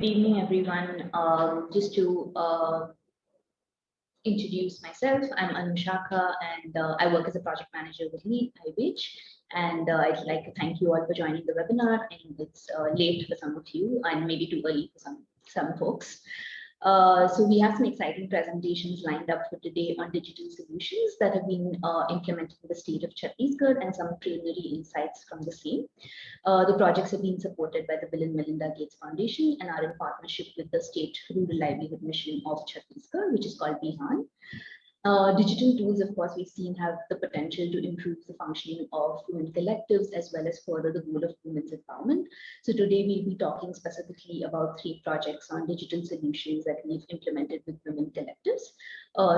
Good evening, everyone. Just to introduce myself, I'm Anushaka, and I work as a project manager with IWWAGE. And I'd like to thank you all for joining the webinar. And it's late for some of you, and maybe too early for some folks. So we have some exciting presentations lined up for today on digital solutions that have been implemented in the state of Chhattisgarh and some preliminary insights from the same. The projects have been supported by the Bill and Melinda Gates Foundation and are in partnership with the State Rural Livelihood Mission of Chhattisgarh, which is called Bihan. Digital tools, of course, we've seen have the potential to improve the functioning of women collectives as well as further the goal of women's empowerment. So today we'll be talking specifically about 3 projects on digital solutions that we've implemented with women collectives.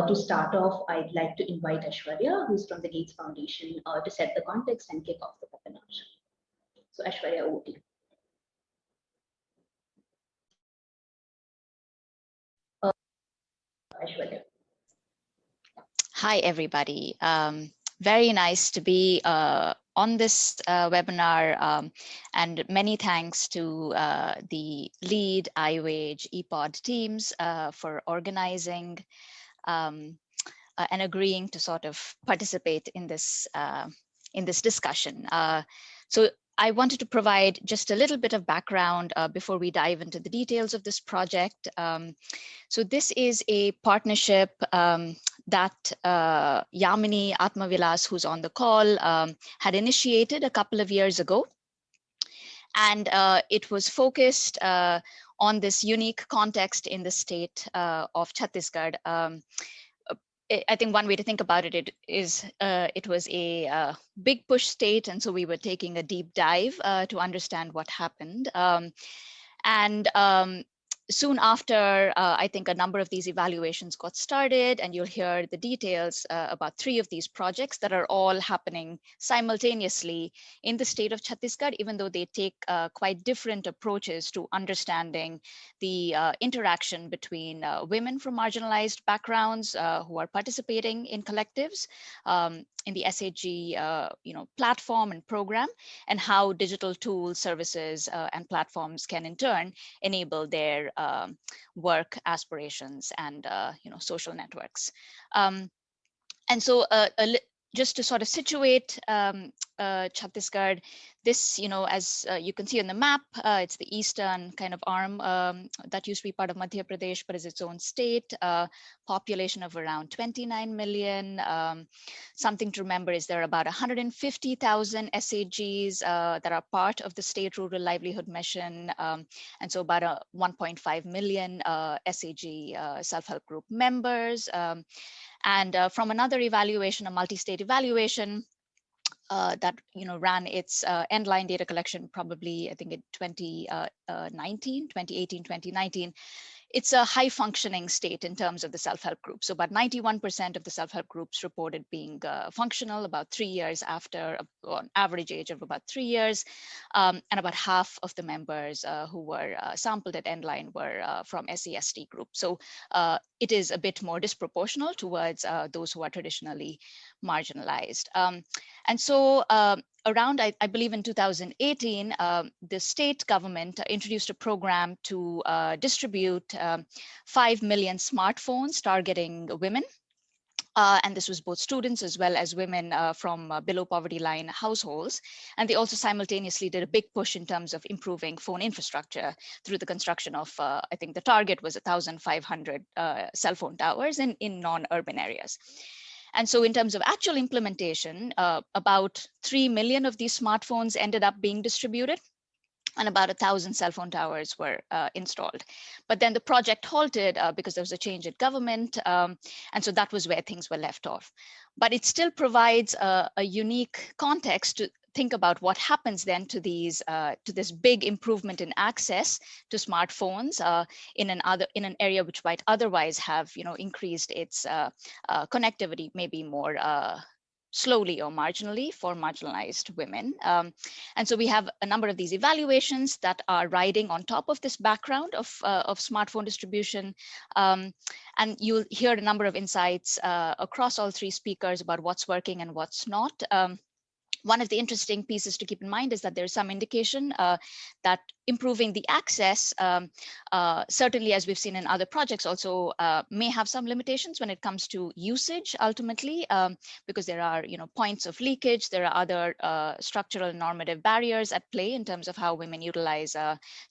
To start off, I'd like to invite Aishwarya, who's from the Gates Foundation, to set the context and kick off the webinar. So Aishwarya, over to you. Aishwarya. Hi, everybody. Very nice to be on this webinar, and many thanks to the lead IWWAGE ePod teams for organizing and agreeing to sort of participate in this discussion. So I wanted to provide just a little bit of background before we dive into the details of this project. So this is a partnership that Yamini Atmavilas, who's on the call, had initiated a couple of years ago. And it was focused on this unique context in the state of Chhattisgarh. I think one way to think about it is it was a big push state, and so we were taking a deep dive to understand what happened. Soon after, I think a number of these evaluations got started, and you'll hear the details about 3 of these projects that are all happening simultaneously in the state of Chhattisgarh, even though they take quite different approaches to understanding the interaction between women from marginalized backgrounds who are participating in collectives in the SHG platform and program, and how digital tools, services, and platforms can in turn enable their work aspirations and social networks. And so just to sort of situate Chhattisgarh, this, as you can see on the map, it's the eastern kind of arm that used to be part of Madhya Pradesh, but is its own state, population of around 29 million. Something to remember is there are about 150,000 SHGs that are part of the State Rural Livelihood Mission, and so about 1.5 million SHG self-help group members. And from another evaluation, a multi-state evaluation that ran its end-line data collection probably, I think in 2018, 2019, it's a high functioning state in terms of the self-help group. So about 91% of the self-help groups reported being functional about 3 years after, an average age of about 3 years. And about half of the members who were sampled at Endline were from SEST group. So it is a bit more disproportional towards those who are traditionally marginalized. And so around, I believe in 2018, the state government introduced a program to distribute 5 million smartphones targeting women. And this was both students as well as women from below poverty line households. And they also simultaneously did a big push in terms of improving phone infrastructure through the construction of, I think the target was 1,500 cell phone towers in non-urban areas. And so in terms of actual implementation, about 3 million of these smartphones ended up being distributed, and about 1,000 cell phone towers were installed. But then the project halted because there was a change in government. And so that was where things were left off. But it still provides a unique context to think about what happens then to these to this big improvement in access to smartphones in an area which might otherwise have increased its connectivity maybe more slowly or marginally for marginalized women. And so we have a number of these evaluations that are riding on top of this background of smartphone distribution. And you'll hear a number of insights across all 3 speakers about what's working and what's not. One of the interesting pieces to keep in mind is that there's some indication that improving the access, certainly, as we've seen in other projects, also may have some limitations when it comes to usage ultimately, because there are points of leakage. There are other structural and normative barriers at play in terms of how women utilize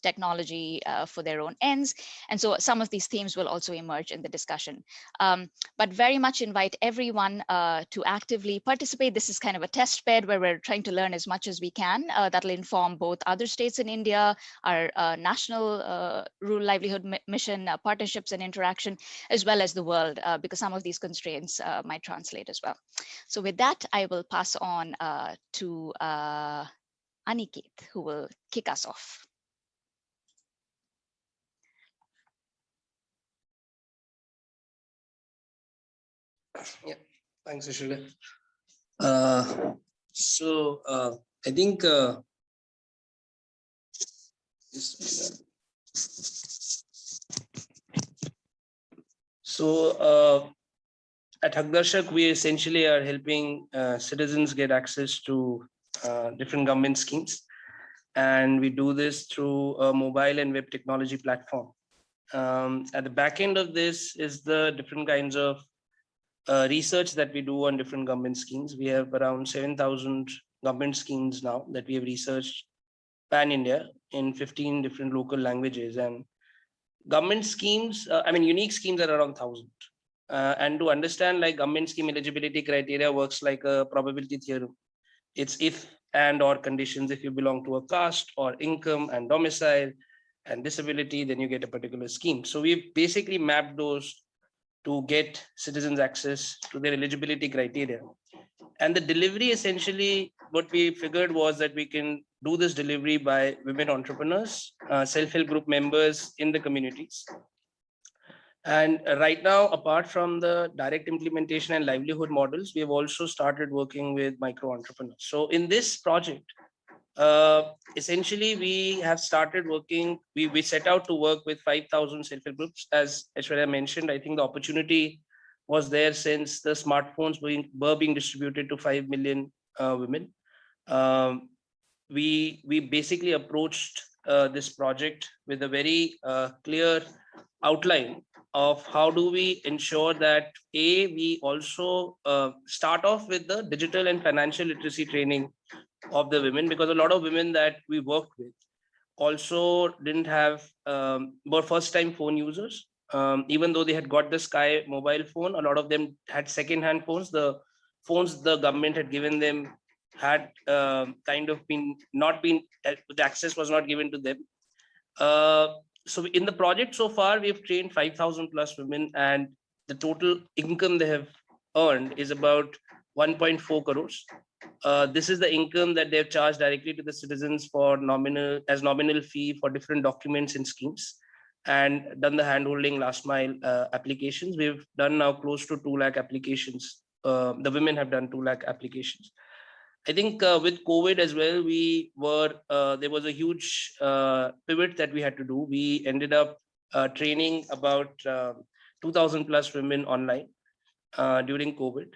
technology for their own ends. And so some of these themes will also emerge in the discussion. But very much invite everyone to actively participate. This is kind of a test bed where we're trying to learn as much as we can. That'll inform both other states in India, our national rural livelihood mission partnerships and interaction, as well as the world, because some of these constraints might translate as well. So with that, I will pass on to Aniket, who will kick us off. Yeah, thanks, Ashwini. I think at Haqdarshak, we essentially are helping citizens get access to different government schemes. And we do this through a mobile and web technology platform. At the back end of this is the different kinds of research that we do on different government schemes. We have around 7,000 government schemes now that we have researched pan-India in 15 different local languages. And government schemes, unique schemes are around 1,000. And to understand, like, government scheme eligibility criteria works like a probability theorem. It's if and or conditions. If you belong to a caste or income and domicile and disability, then you get a particular scheme. So we've basically mapped those to get citizens access to their eligibility criteria. And the delivery, essentially, what we figured was that we can do this delivery by women entrepreneurs, self-help group members in the communities. And right now, apart from the direct implementation and livelihood models, we have also started working with micro entrepreneurs. So in this project, essentially, we have started working, we set out to work with 5,000 self-help groups. As Aishwarya mentioned, I think the opportunity was there since the smartphones were being distributed to 5 million women. We basically approached this project with a very clear outline of how do we ensure that we also start off with the digital and financial literacy training of the women, because a lot of women that we worked with also didn't have, were first time phone users. Even though they had got the Sky mobile phone, a lot of them had second-hand phones. The phones the government had given them had the access was not given to them. So in the project so far, we've trained 5,000 plus women, and the total income they have earned is about 1.4 crores. This is the income that they've charged directly to the citizens for nominal fee for different documents and schemes, and done the handholding last mile applications. We've done now close to 2 lakh applications. The women have done 2 lakh applications. I think with COVID as well, there was a huge pivot that we had to do. We ended up training about 2,000 plus women online during COVID.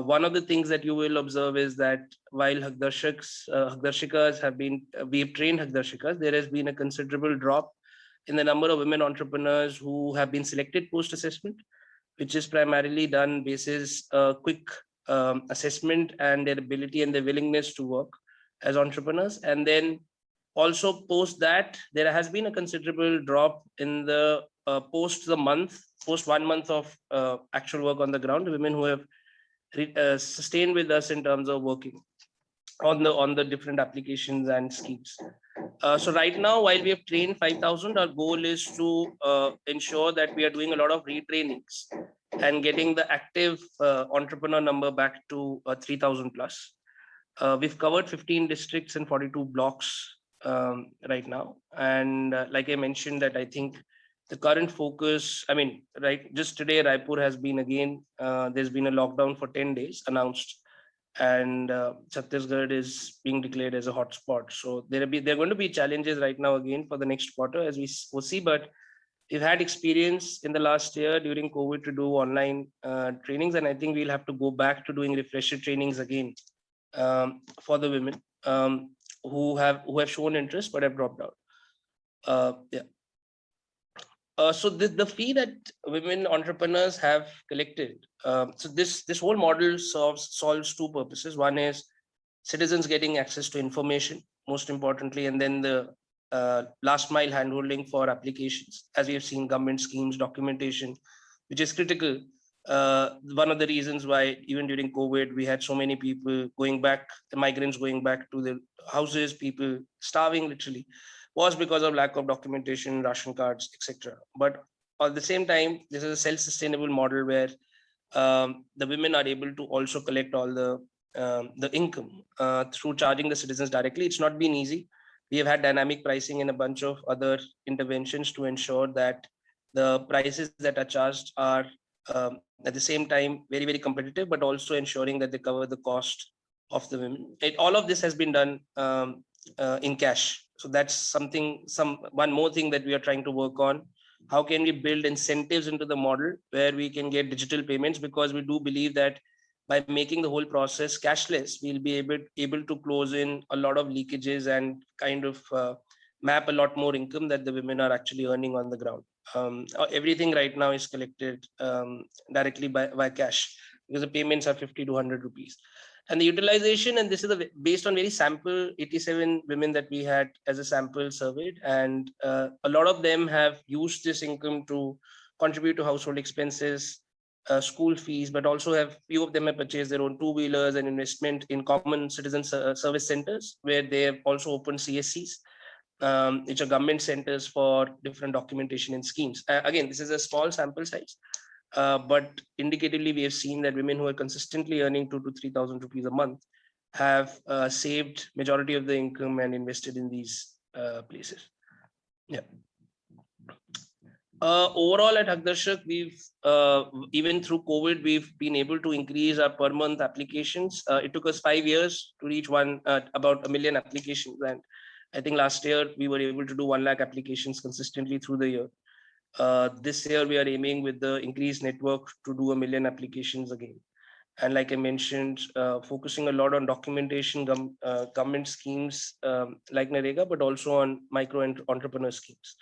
One of the things that you will observe is that while Haqdarshikas have been, we've trained Haqdarshikas, there has been a considerable drop in the number of women entrepreneurs who have been selected post-assessment, which is primarily done basis quick assessment and their ability and their willingness to work as entrepreneurs. And then also post that, there has been a considerable drop in the post 1 month of actual work on the ground, women who have sustained with us in terms of working on the different applications and schemes. So right now, while we have trained 5,000, our goal is to ensure that we are doing a lot of retrainings and getting the active entrepreneur number back to 3,000 plus. We've covered 15 districts and 42 blocks right now. And like I mentioned, that I think the current focus, just today, Raipur has been again, there's been a lockdown for 10 days announced, and Chhattisgarh is being declared as a hotspot. So there are going to be challenges right now again for the next quarter, as we foresee, but we've had experience in the last year during COVID to do online trainings, and I think we'll have to go back to doing refresher trainings again for the women who have shown interest but have dropped out. Yeah. So the fee that women entrepreneurs have collected. So this whole model solves two purposes. One is citizens getting access to information, most importantly, and then the last mile handholding for applications, as we have seen, government schemes, documentation, which is critical. One of the reasons why even during COVID, we had so many people going back, the migrants going back to their houses, people starving literally, was because of lack of documentation, ration cards, etc. But at the same time, this is a self-sustainable model where the women are able to also collect all the income through charging the citizens directly. It's not been easy. We have had dynamic pricing and a bunch of other interventions to ensure that the prices that are charged are at the same time very, very competitive, but also ensuring that they cover the cost of the women. All of this has been done in cash. So that's something, one more thing that we are trying to work on. How can we build incentives into the model where we can get digital payments? Because we do believe that by making the whole process cashless, we'll be able to close in a lot of leakages and kind of map a lot more income that the women are actually earning on the ground. Everything right now is collected directly by cash, because the payments are 50 to 100 rupees. And the utilization, and this is based on very sample 87 women that we had as a sample surveyed, and a lot of them have used this income to contribute to household expenses, school fees, but also few of them have purchased their own two-wheelers and investment in common citizen service centers, where they have also opened CSCs, which are government centers for different documentation and schemes. Again, this is a small sample size. But indicatively, we have seen that women who are consistently earning 2,000 to 3,000 rupees a month have saved majority of the income and invested in these places. Yeah. Overall at Haqdarshak, we've even through COVID, we've been able to increase our per month applications. It took us 5 years to reach about 1 million applications, and I think last year we were able to do 1 lakh applications consistently through the year. This year we are aiming with the increased network to do 1 million applications again. And like I mentioned, focusing a lot on documentation, government schemes like Narega, but also on micro entrepreneur schemes.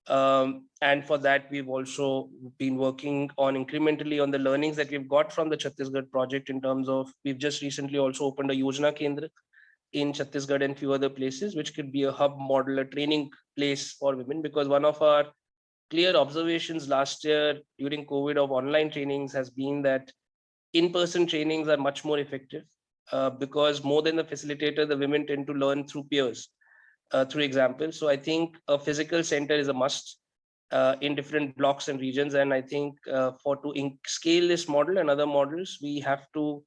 And for that, we've also been working on incrementally on the learnings that we've got from the Chhattisgarh project, in terms of, we've just recently also opened a Yojana Kendra in Chhattisgarh and few other places, which could be a hub model, a training place for women, because one of our clear observations last year during COVID of online trainings has been that in-person trainings are much more effective, because more than the facilitator, the women tend to learn through peers, through examples. So I think a physical center is a must in different blocks and regions. And I think to scale this model and other models, we have to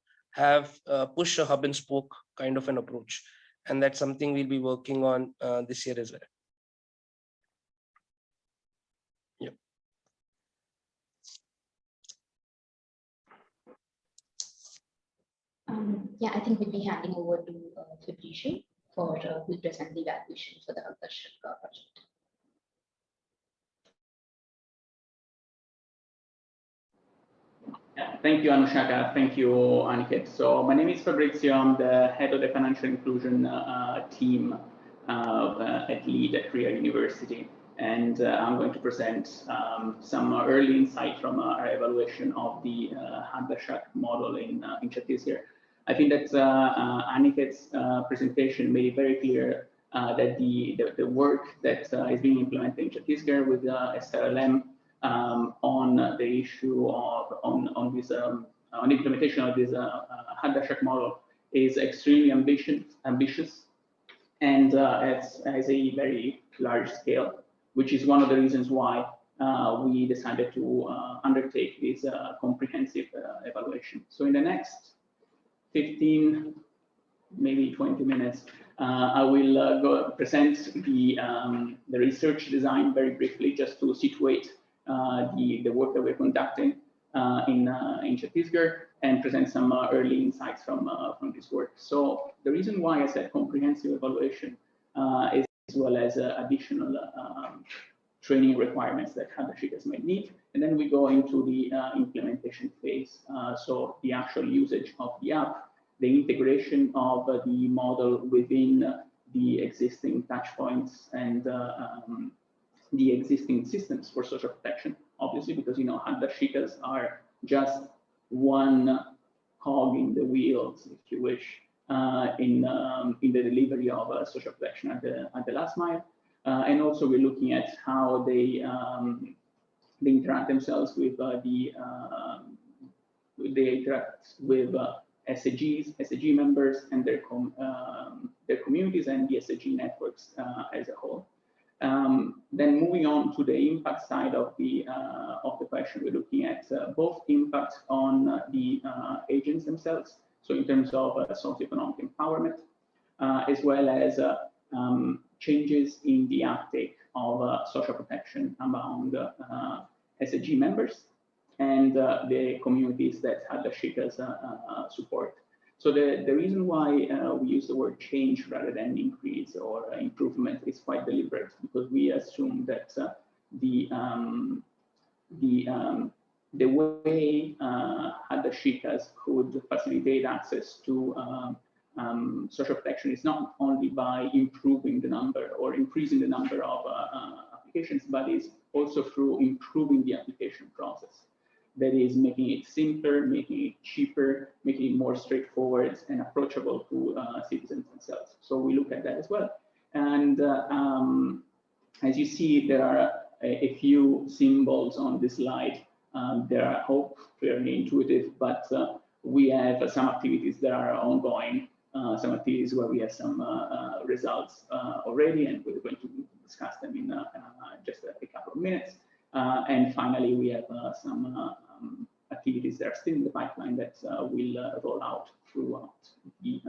push a hub and spoke kind of an approach. And that's something we'll be working on this year as well. Yeah, I think we'll be handing over to Fabrizio for who will present the evaluation for the Haqdarshak project. Thank you, Anushaka. Thank you, Aniket. So my name is Fabrizio. I'm the head of the financial inclusion team at LEAD at Krea University. And I'm going to present some early insight from our evaluation of the Haqdarshak model in Chhattisgarh. I think that Aniket's presentation made it very clear that the work that is being implemented in Chhattisgarh with SRLM on the issue of on the implementation of this Haqdarshak model is extremely ambitious, and has a very large scale, which is one of the reasons why we decided to undertake this comprehensive evaluation. So in the next 15, maybe 20 minutes, I will go present the research design very briefly, just to situate the work that we're conducting in Chhattisgarh, and present some early insights from this work. So the reason why I said comprehensive evaluation is, as well as additional training requirements that Haqdarshak might need. And then we go into the implementation phase. So the actual usage of the app, the integration of the model within the existing touch points and the existing systems for social protection, obviously, because Haqdarshikas are just one cog in the wheels, if you wish, in the delivery of social protection at the last mile. And also we're looking at how they interact themselves with they interact with SHGs, SHG members, and their communities and the SHG networks as a whole. Then moving on to the impact side of the question, we're looking at both impact on the agents themselves, so in terms of socioeconomic empowerment, as well as changes in the uptake of social protection among SHG members and the communities that Haqdarshikas support. So the reason why we use the word change rather than increase or improvement is quite deliberate, because we assume that the way Haqdarshikas could facilitate access to social protection is not only by improving the number or increasing the number of applications, but is also through improving the application process. That is, making it simpler, making it cheaper, making it more straightforward and approachable to citizens themselves. So we look at that as well. And as you see, there are a few symbols on this slide. They are, I hope, fairly intuitive, but we have some activities that are ongoing, some activities where we have some results already, and we're going to discuss them in just a couple of minutes. And finally, we have some activities that are still in the pipeline that will roll out throughout the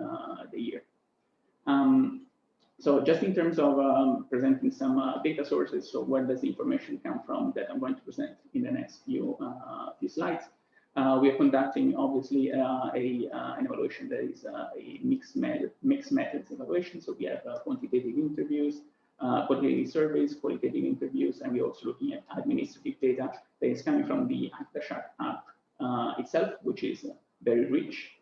year. So just in terms of presenting some data sources, so where does the information come from that I'm going to present in the next few slides? We are conducting, obviously, an evaluation that is a mixed methods evaluation. So we have quantitative interviews, qualitative surveys, qualitative interviews, and we're also looking at administrative data that is coming from the Haqdarshak app itself, which is very rich.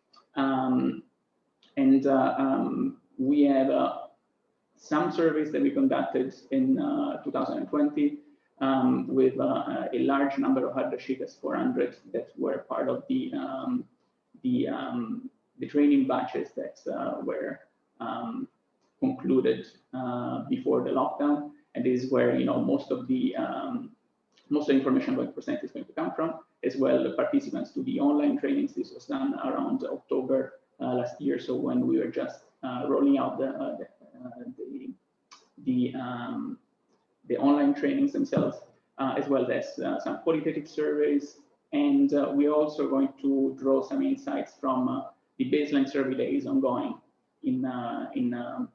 We have some surveys that we conducted in 2020 with a large number of Haqdarshikas, 400, that were part of the training batches that were concluded before the lockdown, and this is where most of the information I'm going to present is going to come from, as well the participants to the online trainings. This was done around October last year, so when we were just rolling out the online trainings themselves, as well as some qualitative surveys, and we're also going to draw some insights from the baseline survey that is ongoing in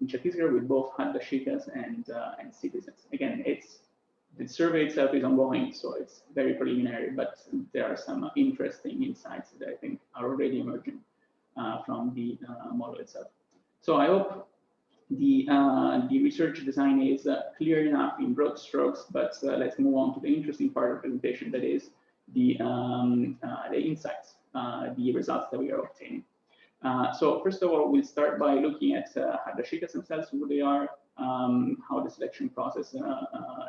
Chhattisgarh with both Haqdarshikas and citizens. Again, the survey itself is ongoing, so it's very preliminary, but there are some interesting insights that I think are already emerging from the model itself. So I hope the research design is clear enough in broad strokes, but let's move on to the interesting part of the presentation, that is the insights, the results that we are obtaining. So first of all, we'll start by looking at Haqdarshikas themselves, who they are, how the selection process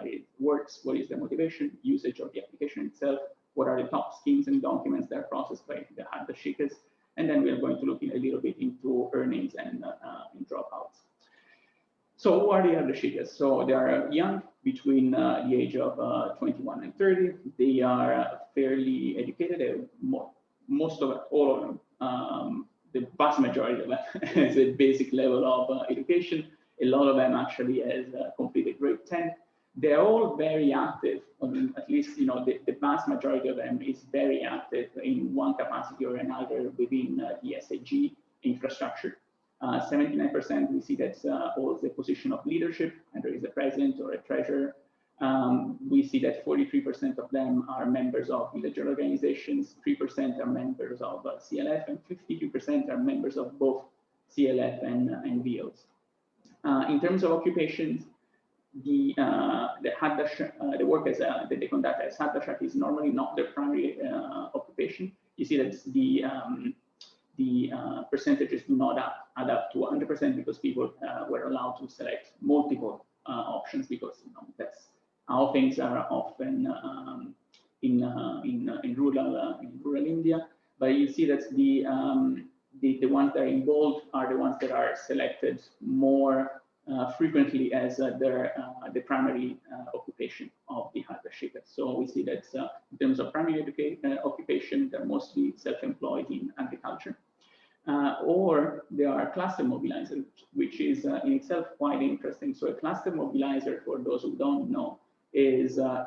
it works, what is the motivation, usage of the application itself, what are the top schemes and documents that are processed by the Haqdarshikas, and then we are going to look a little bit into earnings and dropouts. So who are the Haqdarshikas? So they are young, between the age of 21 and 30. They are fairly educated. Most of all of them, the vast majority of them has a basic level of education. A lot of them actually has completed grade 10. They're all very active, at least the vast majority of them is very active in one capacity or another within the SHG infrastructure. 79% we see that holds a position of leadership, either is a president or a treasurer. We see that 43% of them are members of villager organizations, 3% are members of CLF, and 52% are members of both CLF and VOs. In terms of occupations, the work that they conduct as Haqdarshak is normally not their primary occupation. You see that the percentages do not add up to 100% because people were allowed to select multiple options, because that's how things are often in rural India. But you see that the ones that are in bold are the ones that are selected more frequently as the primary occupation of the Haqdarshak. So we see that in terms of primary occupation, they're mostly self-employed in agriculture. Or they are cluster mobilizers, which is in itself quite interesting. So a cluster mobilizer, for those who don't know, is an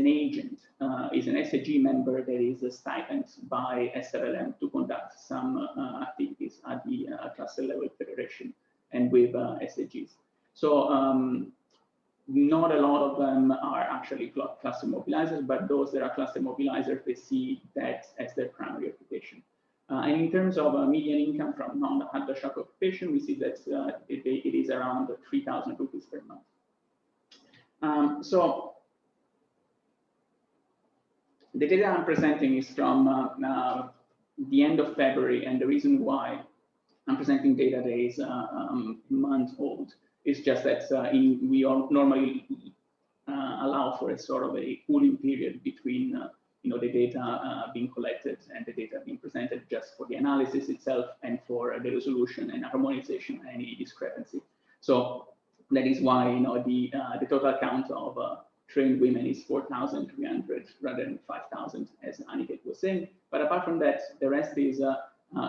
agent, is an SHG member that is stipended by SRLM to conduct some activities at the cluster level federation and with SHGs. So not a lot of them are actually cluster mobilizers, but those that are cluster mobilizers, they see that as their primary occupation. And in terms of median income from non-Haqdarshak occupation, we see that it is around 3,000 rupees per month. So the data I'm presenting is from the end of February, and the reason why I'm presenting data that is a month old is just that we all normally allow for a sort of a cooling period between the data being collected and the data being presented, just for the analysis itself and for the resolution and harmonization of any discrepancy. So that is why the total count of trained women is 4,300 rather than 5,000, as Aniket was saying. But apart from that, the rest is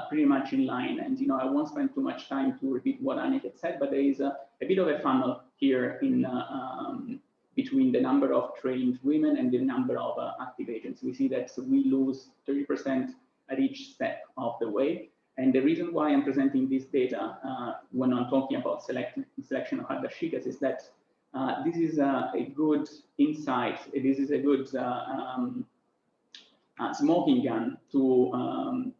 pretty much in line. And I won't spend too much time to repeat what Aniket said, but there is a bit of a funnel here in between the number of trained women and the number of active agents. We see that we lose 30% at each step of the way. And the reason why I'm presenting this data when I'm talking about selection of Haqdarshikas is that this is a good insight. This is a good smoking gun to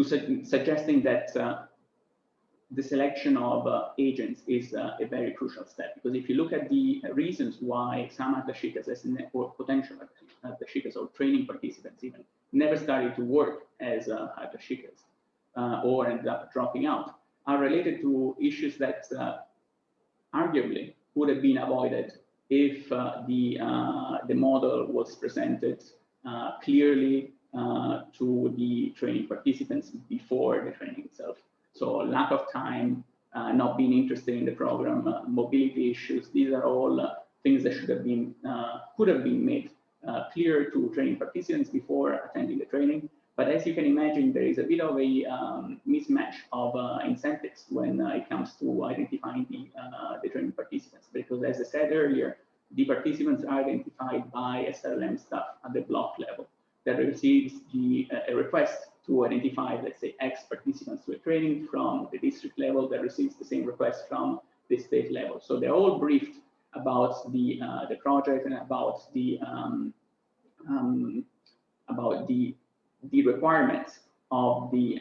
suggesting that the selection of agents is a very crucial step, because if you look at the reasons why some Haqdarshikas or potential Haqdarshikas or training participants even never started to work as Haqdarshikas or ended up dropping out, are related to issues that arguably would have been avoided if the model was presented clearly to the training participants before the training itself. So lack of time, not being interested in the program, mobility issues, these are all things that should have been, could have been made clear to training participants before attending the training. But as you can imagine, there is a bit of a mismatch of incentives when it comes to identifying the training participants, because as I said earlier, the participants are identified by SRLM staff at the block level that receives a request to identify, let's say, X participants to a training from the district level that receives the same request from the state level. So they're all briefed about the project and about the requirements of the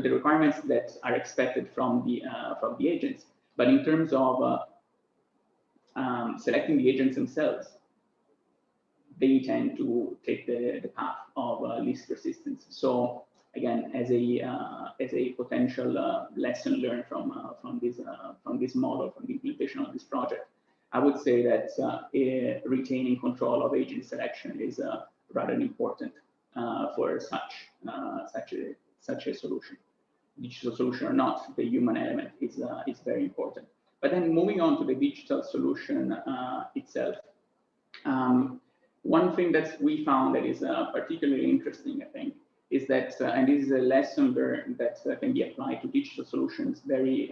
requirements that are expected from the agents. But in terms of selecting the agents themselves, they tend to take the path of least resistance. So again, as a potential lesson learned from this model, from the implementation of this project, I would say that retaining control of agent selection is rather important for such a solution. Digital solution or not, the human element is very important. But then moving on to the digital solution itself, one thing that we found that is particularly interesting, I think, is that, and this is a lesson learned that can be applied to digital solutions very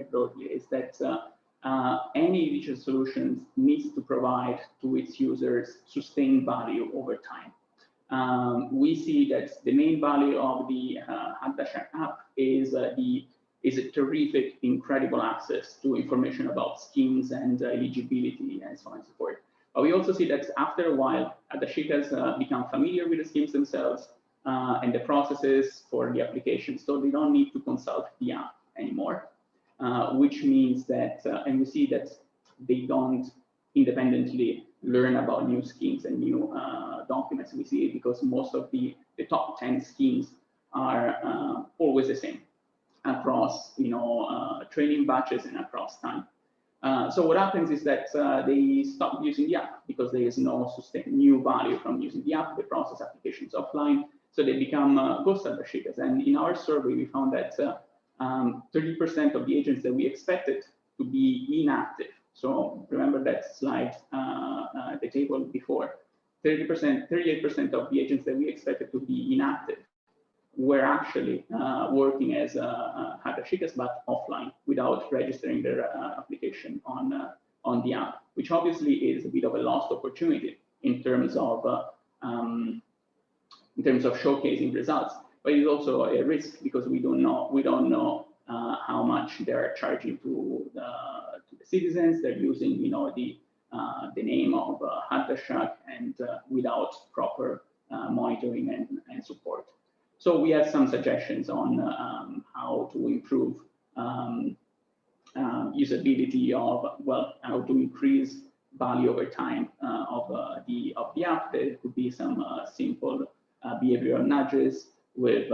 broadly, is that any digital solutions needs to provide to its users sustained value over time. We see that the main value of the Haqdarshak app is a terrific, incredible access to information about schemes and eligibility and so on and so forth. But we also see that after a while, Haqdarshikas become familiar with the schemes themselves and the processes for the application, so they don't need to consult the app anymore, which means that, and we see that they don't independently learn about new schemes and new documents. We see it because most of the top 10 schemes are always the same across training batches and across time. So what happens is that they stop using the app because there is no new value from using the app. They process applications offline, so they become ghost Haqdarshaks. And in our survey, we found that 30% of the agents that we expected to be inactive. So remember that slide, the table before. 38% of the agents that we expected to be inactive were actually working as Haqdarshaks, but offline without registering their application on the app, which obviously is a bit of a lost opportunity in terms of showcasing results. But it's also a risk because we don't know how much they're charging to the citizens. They're using the name of Haqdarshak and without proper monitoring and support. So we have some suggestions on how to improve usability of, well, how to increase value over time of the app. There could be some simple behavioral nudges with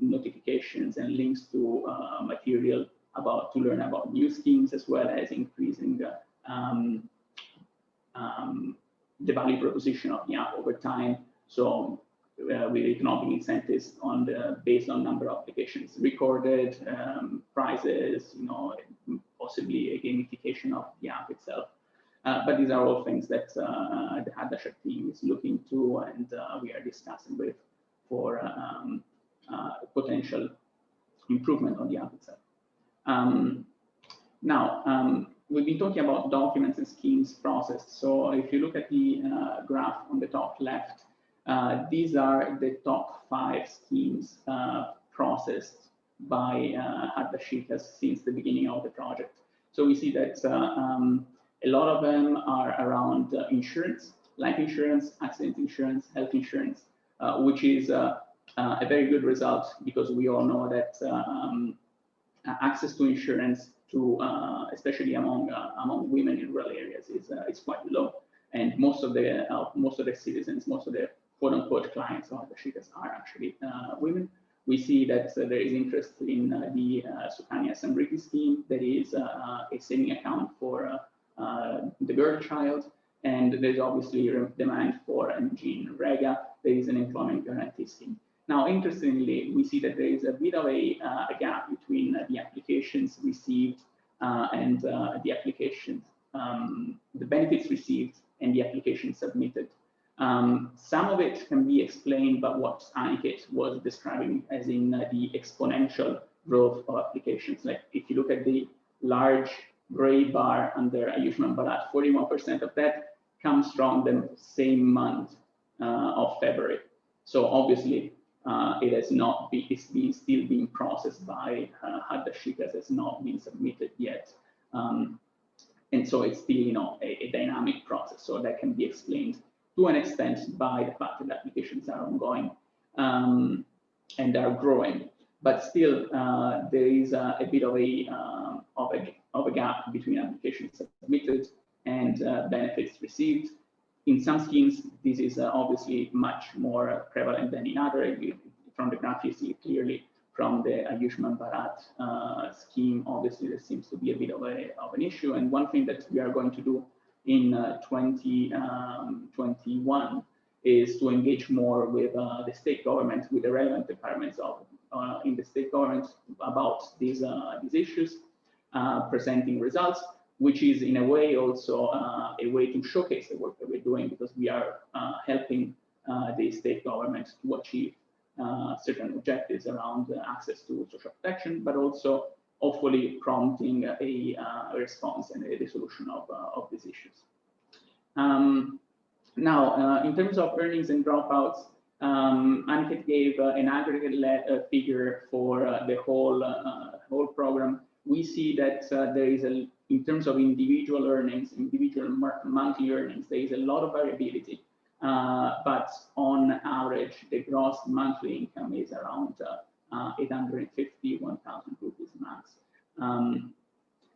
notifications and links to material to learn about new schemes, as well as increasing the value proposition of the app over time. So with economic incentives based on number of applications recorded, prizes, possibly a gamification of the app itself. But these are all things that the Haqdarshak team is looking to, and we are discussing with for potential improvement on the app itself. Now, we've been talking about documents and schemes processed. So if you look at the graph on the top left, these are the top 5 schemes processed by Haqdarshaks since the beginning of the project. So we see that a lot of them are around insurance, life insurance, accident insurance, health insurance, which is a very good result because we all know that access to insurance, especially among women in rural areas, is quite low, and most of the citizens, most of the quote-unquote clients of Haqdarshaks are actually women. We see that there is interest in the Sukanya Samriddhi scheme, that is a saving account for the girl child, and there's obviously demand for Engageme Rega, there is an employment guarantee scheme. Now, interestingly, we see that there is a bit of a gap between the applications received and the applications, the benefits received and the applications submitted. Some of it can be explained by what Aniket was describing as in the exponential growth of applications. Like if you look at the large gray bar under Ayushman Bharat, 41% of that comes from the same month of February. So obviously, it's still being processed by Haqdarshaks, has not been submitted yet. And so it's still, a dynamic process. So that can be explained to an extent by the fact that applications are ongoing and are growing. But still, there is a bit of a gap between applications submitted and benefits received. In some schemes, this is obviously much more prevalent than in others. From the graph, you see clearly from the Ayushman Bharat scheme, obviously there seems to be a bit of an issue. And one thing that we are going to do in 2021 is to engage more with the state government, with the relevant departments in the state government about these issues, presenting results, which is in a way also a way to showcase the work that we're doing, because we are helping the state government to achieve certain objectives around access to social protection, but also hopefully prompting a response and a resolution of these issues. Now, in terms of earnings and dropouts, Aniket gave an aggregate figure for the whole program. We see that there is in terms of individual earnings, individual monthly earnings, there is a lot of variability. But on average, the gross monthly income is around 850, 1,000 rupees max.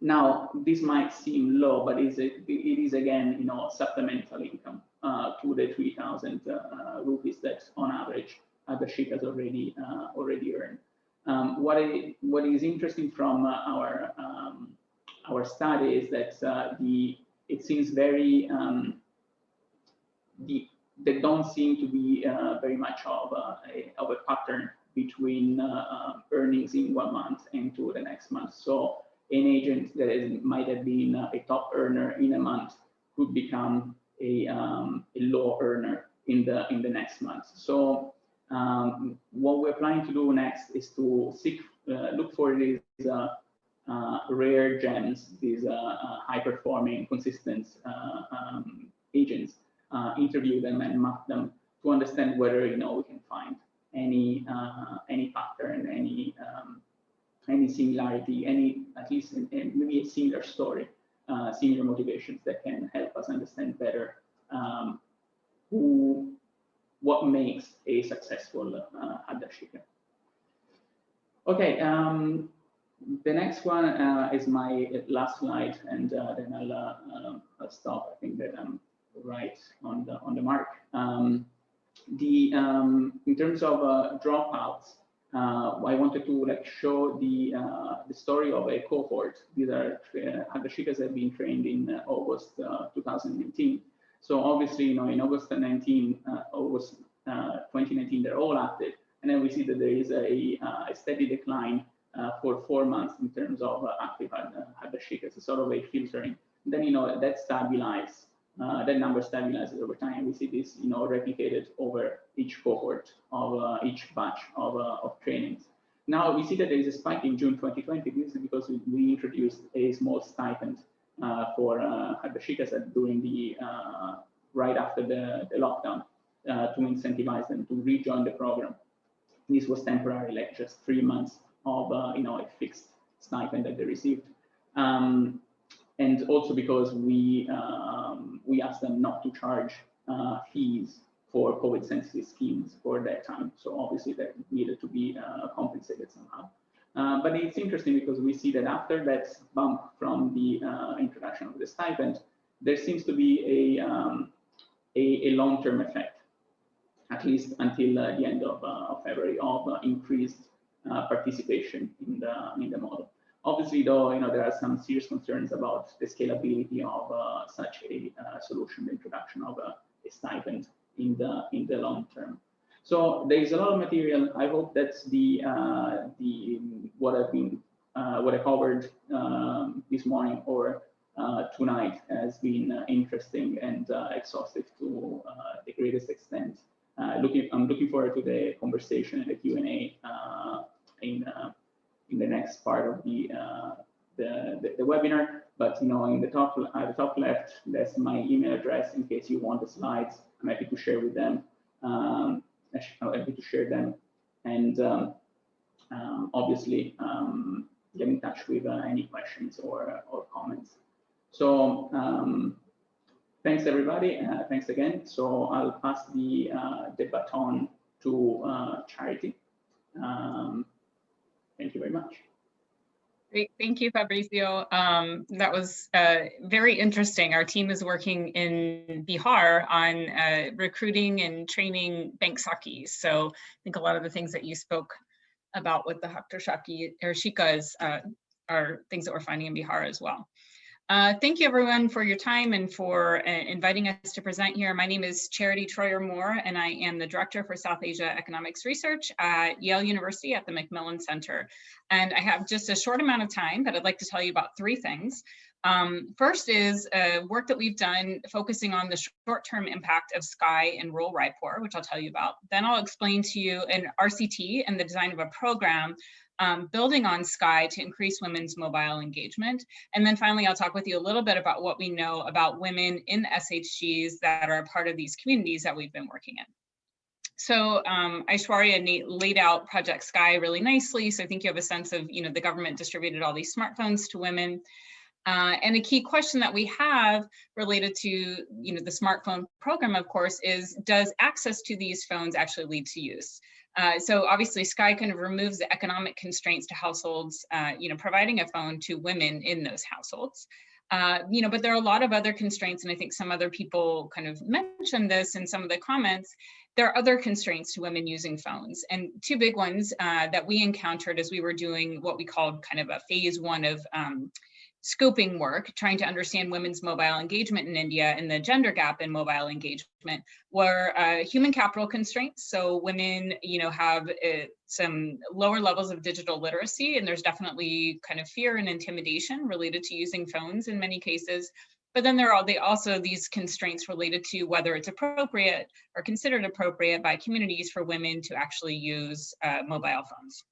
Now, this might seem low, but it is again, supplemental income to the 3,000 rupees that on average Haqdarshak already earned. What is interesting from our study is that it seems very there don't seem to be very much of a pattern between earnings in 1 month and to the next month. So an agent that might have been a top earner in a month could become a low earner in the next month. So what we're planning to do next is to look for these rare gems, these high-performing, consistent agents, interview them and map them to understand whether we can find any pattern, any similarity, at least maybe a similar story, similar motivations that can help us understand better what makes a successful Haqdarshak. Okay, the next one is my last slide, and then I'll stop. I think that I'm right on the mark. In terms of dropouts, I wanted to show the story of a cohort. These are Haqdarshaks have been trained in August 2019. So obviously, in August 2019, they're all active, and then we see that there is a steady decline for 4 months in terms of active Haqdarshaks, sort of a filtering. And then that stabilizes. That number stabilizes over time. We see this, replicated over each cohort of each batch of trainings. Now we see that there is a spike in June 2020. This is because we introduced a small stipend for Haqdarshaks during the right after the lockdown to incentivize them to rejoin the program. This was temporary, like just 3 months of a fixed stipend that they received. And also because we asked them not to charge fees for COVID-sensitive schemes for that time. So obviously that needed to be compensated somehow. But it's interesting because we see that after that bump from the introduction of the stipend, there seems to be a long-term effect, at least until the end of February, of increased participation in the model. Obviously, though, there are some serious concerns about the scalability of such a solution, the introduction of a stipend in the long term. So there is a lot of material. I hope that what I covered this morning or tonight has been interesting and exhaustive to the greatest extent. I'm looking forward to the conversation and the Q&A in the next part of the webinar. But at the top left, that's my email address in case you want the slides. I'm happy to share with them. I'm happy to share them, and obviously get in touch with any questions or comments. So thanks everybody. Thanks again. So I'll pass the baton to Charity. Thank you very much. Great, thank you, Fabrizio. That was very interesting. Our team is working in Bihar on recruiting and training bank sakis. So I think a lot of the things that you spoke about with the Haqdarshakas are things that we're finding in Bihar as well. Thank you everyone for your time and for inviting us to present here. My name is Charity Troyer-Moore, and I am the Director for South Asia Economics Research at Yale University at the Macmillan Center. And I have just a short amount of time, but I'd like to tell you about 3 things. First is work that we've done focusing on the short-term impact of SKY and rural Raipur, which I'll tell you about. Then I'll explain to you an RCT and the design of a program building on SKY to increase women's mobile engagement. And then finally, I'll talk with you a little bit about what we know about women in SHGs that are a part of these communities that we've been working in. So Aishwarya laid out Project SKY really nicely. So I think you have a sense of, the government distributed all these smartphones to women. And a key question that we have related to, the smartphone program, of course, is does access to these phones actually lead to use? So obviously SKY kind of removes the economic constraints to households, providing a phone to women in those households. But there are a lot of other constraints, and I think some other people kind of mentioned this in some of the comments. There are other constraints to women using phones, and two big ones that we encountered as we were doing what we called kind of a phase one of scoping work, trying to understand women's mobile engagement in India and the gender gap in mobile engagement, were human capital constraints. So women, have some lower levels of digital literacy, and there's definitely kind of fear and intimidation related to using phones in many cases. But then there are also these constraints related to whether it's appropriate or considered appropriate by communities for women to actually use mobile phones.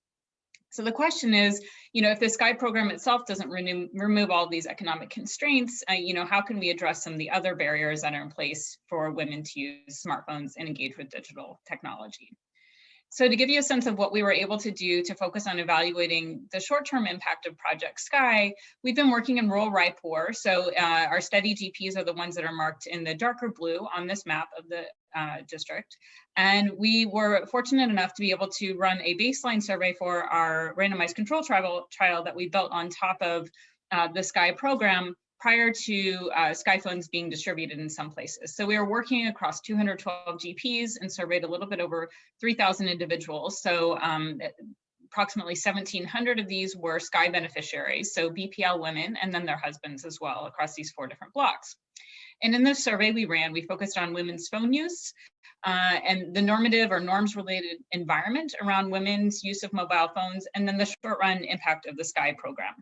So the question is, if the SKY program itself doesn't remove all these economic constraints, how can we address some of the other barriers that are in place for women to use smartphones and engage with digital technology? So to give you a sense of what we were able to do to focus on evaluating the short-term impact of Project SKY, we've been working in rural Raipur. So our steady GPs are the ones that are marked in the darker blue on this map of the district. And we were fortunate enough to be able to run a baseline survey for our randomized control trial that we built on top of the SKY program prior to SKY phones being distributed in some places. So we were working across 212 GPs and surveyed a little bit over 3,000 individuals. So approximately 1,700 of these were SKY beneficiaries, so BPL women, and then their husbands as well across these 4 different blocks. And in this survey we focused on women's phone use and the normative or norms related environment around women's use of mobile phones, and then the short run impact of the SKY program.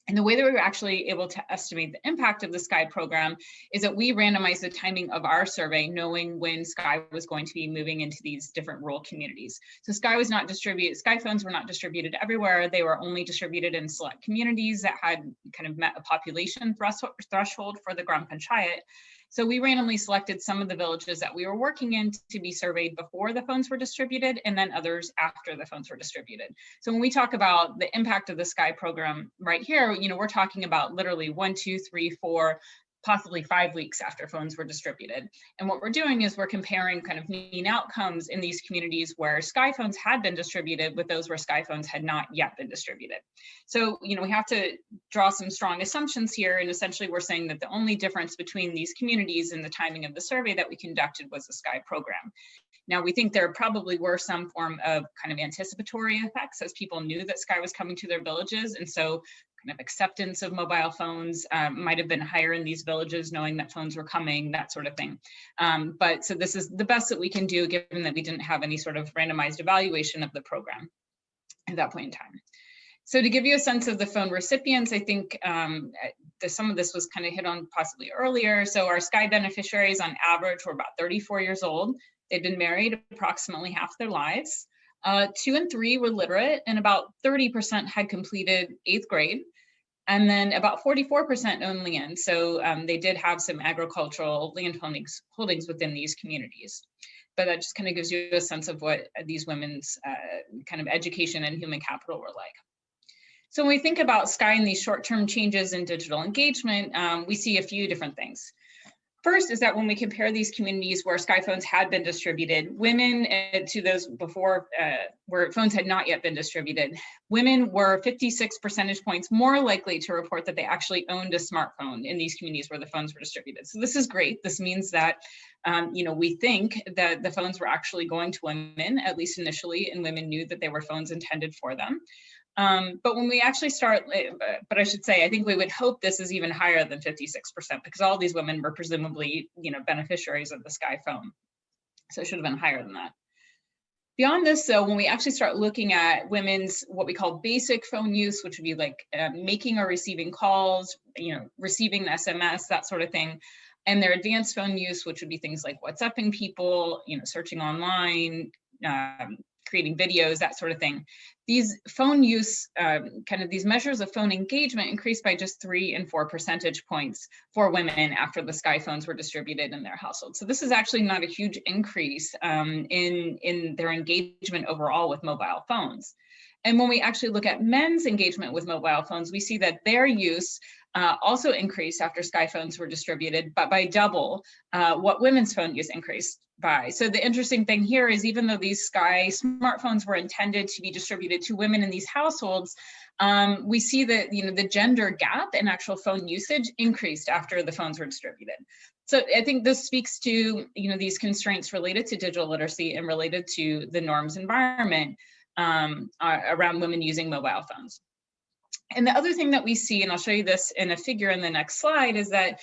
And the way that we were actually able to estimate the impact of the SKY program is that we randomized the timing of our survey, knowing when SKY was going to be moving into these different rural communities. So SKY phones were not distributed everywhere. They were only distributed in select communities that had kind of met a population threshold for the Gram Panchayat. So we randomly selected some of the villages that we were working in to be surveyed before the phones were distributed, and then others after the phones were distributed. So when we talk about the impact of the SKY program right here, we're talking about literally 1, 2, 3, 4, possibly 5 weeks after phones were distributed. And what we're doing is we're comparing kind of mean outcomes in these communities where SKY phones had been distributed with those where SKY phones had not yet been distributed. So, we have to draw some strong assumptions here. And essentially we're saying that the only difference between these communities and the timing of the survey that we conducted was the SKY program. Now, we think there probably were some form of kind of anticipatory effects as people knew that SKY was coming to their villages. And so kind of acceptance of mobile phones might have been higher in these villages, knowing that phones were coming, that sort of thing. But so this is the best that we can do, given that we didn't have any sort of randomized evaluation of the program at that point in time. So to give you a sense of the phone recipients, I think some of this was kind of hit on possibly earlier. So our SKY beneficiaries on average were about 34 years old. They'd been married approximately half their lives. 2 and 3 were literate, and about 30% had completed 8th grade, and then about 44% owned land. So they did have some agricultural land holdings within these communities. But that just kind of gives you a sense of what these women's kind of education and human capital were like. So when we think about SKY and these short-term changes in digital engagement, we see a few different things. First is that when we compare these communities where SKY phones had been distributed, women to those before where phones had not yet been distributed, women were 56 percentage points more likely to report that they actually owned a smartphone in these communities where the phones were distributed. So this is great. This means that, we think that the phones were actually going to women, at least initially, and women knew that they were phones intended for them. But when we actually start, but I should say, I think we would hope this is even higher than 56% because all these women were presumably, beneficiaries of the SKY phone. So it should have been higher than that. Beyond this, though, when we actually start looking at women's what we call basic phone use, which would be like making or receiving calls, receiving the SMS, that sort of thing, and their advanced phone use, which would be things like WhatsApping people, searching online, creating videos, that sort of thing. These phone use, kind of these measures of phone engagement increased by just 3 and 4 percentage points for women after the SKY phones were distributed in their households. So this is actually not a huge increase in their engagement overall with mobile phones. And when we actually look at men's engagement with mobile phones, we see that their use also increased after Sky phones were distributed, but by double what women's phone use increased by. So the interesting thing here is, even though these Sky smartphones were intended to be distributed to women in these households, we see that the gender gap in actual phone usage increased after the phones were distributed. So I think this speaks to these constraints related to digital literacy and related to the norms environment around women using mobile phones. And the other thing that we see, and I'll show you this in a figure in the next slide, is that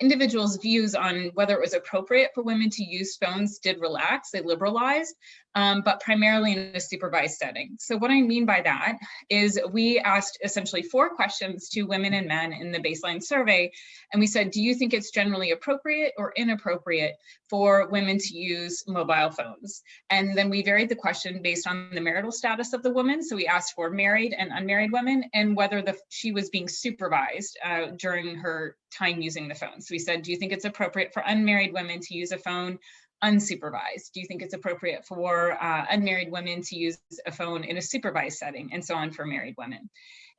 individuals' views on whether it was appropriate for women to use phones did relax, they liberalized, but primarily in a supervised setting. So what I mean by that is we asked essentially 4 questions to women and men in the baseline survey, and we said, do you think it's generally appropriate or inappropriate for women to use mobile phones? And then we varied the question based on the marital status of the woman. So we asked for married and unmarried women, and whether she was being supervised during her time using the phone. So we said, do you think it's appropriate for unmarried women to use a phone unsupervised? Do you think it's appropriate for unmarried women to use a phone in a supervised setting, and so on for married women?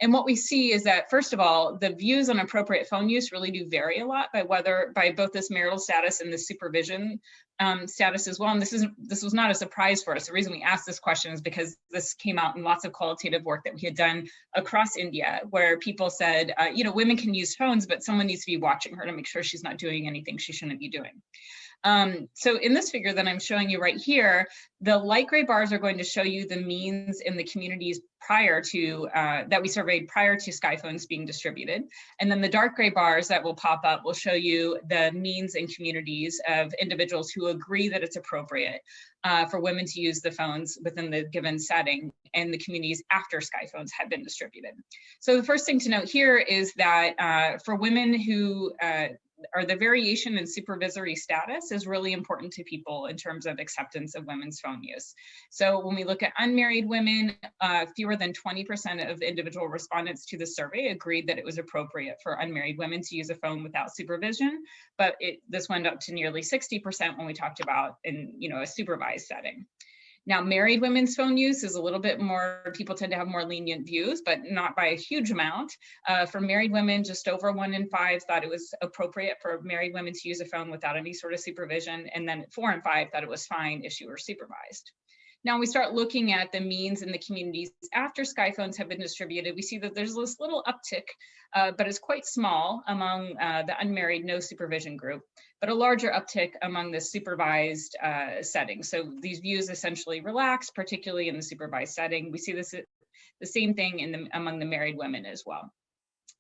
And what we see is that, first of all, the views on appropriate phone use really do vary a lot by both this marital status and the supervision status as well. And this was not a surprise for us. The reason we asked this question is because this came out in lots of qualitative work that we had done across India, where people said, women can use phones, but someone needs to be watching her to make sure she's not doing anything she shouldn't be doing. So in this figure that I'm showing you right here, the light gray bars are going to show you the means in the communities prior to, that we surveyed prior to Sky phones being distributed. And then the dark gray bars that will pop up will show you the means in communities of individuals who agree that it's appropriate for women to use the phones within the given setting, and the communities after Sky phones had been distributed. So the first thing to note here is that for women who or the variation in supervisory status is really important to people in terms of acceptance of women's phone use. So when we look at unmarried women, fewer than 20% of individual respondents to the survey agreed that it was appropriate for unmarried women to use a phone without supervision, but this went up to nearly 60% when we talked about in a supervised setting. Now, married women's phone use is a little bit more, people tend to have more lenient views, but not by a huge amount. For married women, just over 1 in 5 thought it was appropriate for married women to use a phone without any sort of supervision, and then 4 in 5 thought it was fine if she were supervised. Now we start looking at the means in the communities after Sky phones have been distributed. We see that there's this little uptick, but it's quite small among the unmarried no supervision group, but a larger uptick among the supervised setting. So these views essentially relaxed, particularly in the supervised setting. We see this the same thing among the married women as well.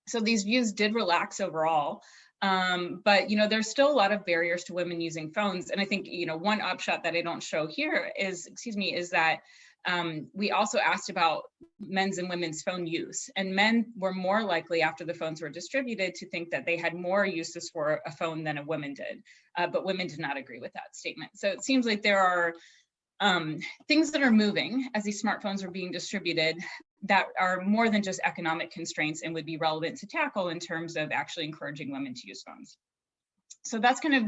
So these views did relax overall. But there's still a lot of barriers to women using phones. And I think, one upshot that I don't show here is that we also asked about men's and women's phone use. And men were more likely, after the phones were distributed, to think that they had more uses for a phone than a woman did. But women did not agree with that statement. So it seems like there are things that are moving as these smartphones are being distributed that are more than just economic constraints and would be relevant to tackle in terms of actually encouraging women to use phones. So that's kind of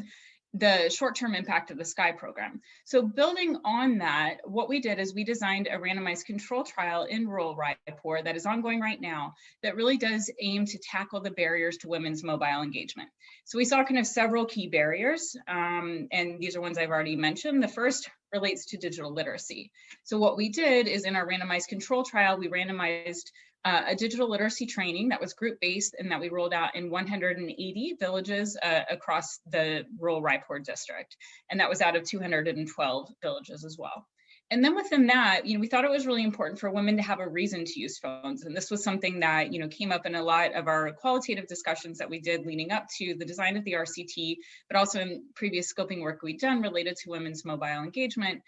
the short-term impact of the SKY program. So building on that, what we did is we designed a randomized control trial in rural Raipur that is ongoing right now that really does aim to tackle the barriers to women's mobile engagement. So we saw kind of several key barriers, and these are ones I've already mentioned. The first relates to digital literacy. So what we did is in our randomized control trial, we randomized a digital literacy training that was group-based and that we rolled out in 180 villages across the rural Raipur district. And that was out of 212 villages as well. And then within that, we thought it was really important for women to have a reason to use phones. And this was something that, came up in a lot of our qualitative discussions that we did leading up to the design of the RCT, but also in previous scoping work we'd done related to women's mobile engagement.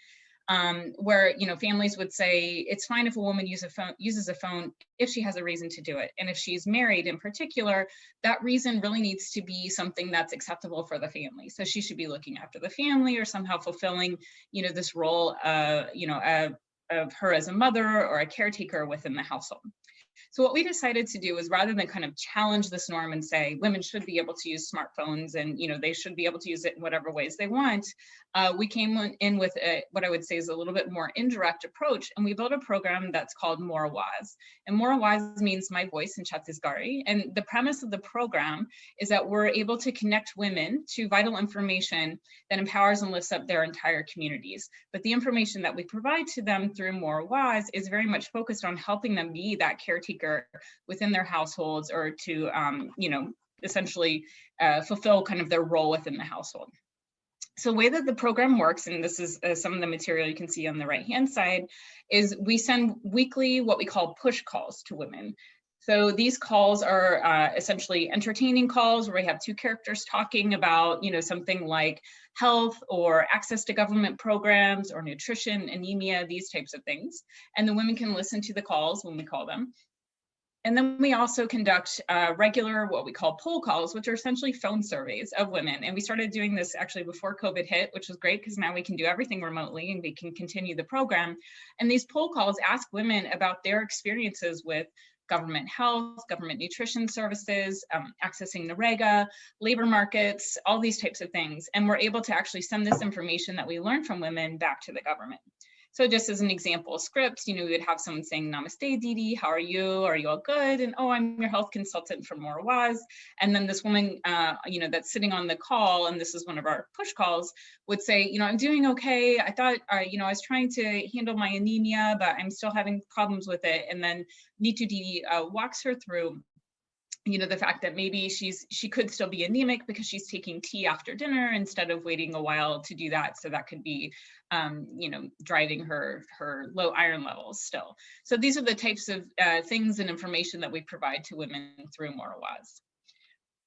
Where families would say it's fine if a woman uses a phone if she has a reason to do it, and if she's married in particular, that reason really needs to be something that's acceptable for the family. So she should be looking after the family or somehow fulfilling this role of her as a mother or a caretaker within the household. So what we decided to do is, rather than kind of challenge this norm and say women should be able to use smartphones and they should be able to use it in whatever ways they want, we came in with what I would say is a little bit more indirect approach, and we built a program that's called More Awaz. And More Awaz means my voice in Chhattisgarh. And the premise of the program is that we're able to connect women to vital information that empowers and lifts up their entire communities. But the information that we provide to them through More Awaz is very much focused on helping them be that caretaker within their households, or to essentially fulfill kind of their role within the household. So the way that the program works, and this is some of the material you can see on the right-hand side, is we send weekly what we call push calls to women. So these calls are essentially entertaining calls where we have two characters talking about, something like health or access to government programs or nutrition, anemia, these types of things. And the women can listen to the calls when we call them. And then we also conduct regular, what we call poll calls, which are essentially phone surveys of women. And we started doing this actually before COVID hit, which was great because now we can do everything remotely and we can continue the program. And these poll calls ask women about their experiences with government health, government nutrition services, accessing NREGA, labor markets, all these types of things. And we're able to actually send this information that we learned from women back to the government. So just as an example of scripts, we would have someone saying, "Namaste, Didi, how are you? Are you all good?" And, "Oh, I'm your health consultant from More Awaz." And then this woman, that's sitting on the call, and this is one of our push calls, would say, "I'm doing okay. I thought, I was trying to handle my anemia, but I'm still having problems with it." And then Nitu Didi walks her through the fact that maybe she could still be anemic because she's taking tea after dinner instead of waiting a while to do that. So that could be, driving her low iron levels still. So these are the types of things and information that we provide to women through More Awaz.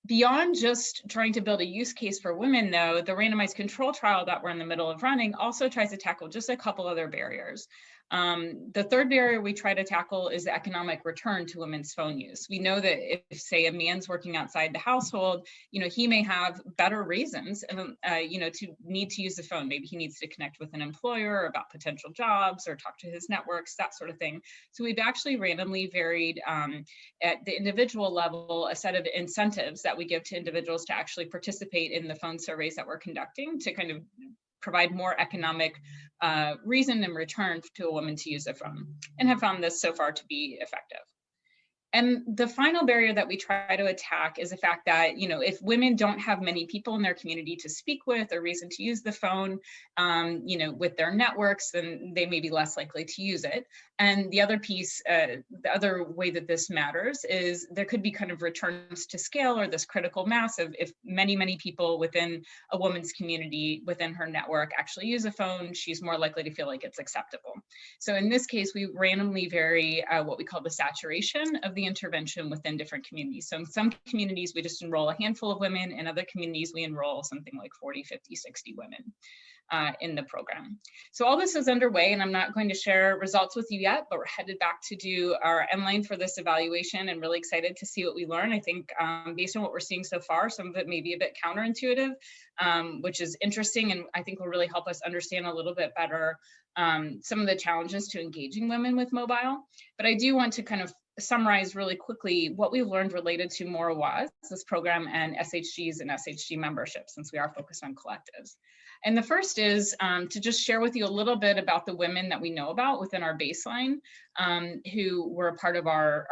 Beyond just trying to build a use case for women, though, the randomized control trial that we're in the middle of running also tries to tackle just a couple other barriers. The third barrier we try to tackle is the economic return to women's phone use. We know that if, say, a man's working outside the household, he may have better reasons, to need to use the phone. Maybe he needs to connect with an employer about potential jobs or talk to his networks, that sort of thing. So we've actually randomly varied at the individual level a set of incentives that we give to individuals to actually participate in the phone surveys that we're conducting to kind of provide more economic reason and return to a woman to use a phone, and have found this so far to be effective. And the final barrier that we try to attack is the fact that, if women don't have many people in their community to speak with or reason to use the phone, with their networks, then they may be less likely to use it. And the other piece, the other way that this matters is there could be kind of returns to scale, or this critical mass of if many, many people within a woman's community, within her network actually use a phone, she's more likely to feel like it's acceptable. So in this case, we randomly vary what we call the saturation of the intervention within different communities. So in some communities, we just enroll a handful of women. In other communities, we enroll something like 40, 50, 60 women in the program. So all this is underway, and I'm not going to share results with you yet, but we're headed back to do our end line for this evaluation, and really excited to see what we learn. I think based on what we're seeing so far, some of it may be a bit counterintuitive, which is interesting, and I think will really help us understand a little bit better some of the challenges to engaging women with mobile. But I do want to kind of summarize really quickly what we've learned related to More Awaz, this program, and SHGs and SHG membership, since we are focused on collectives. And the first is to just share with you a little bit about the women that we know about within our baseline who were a part of our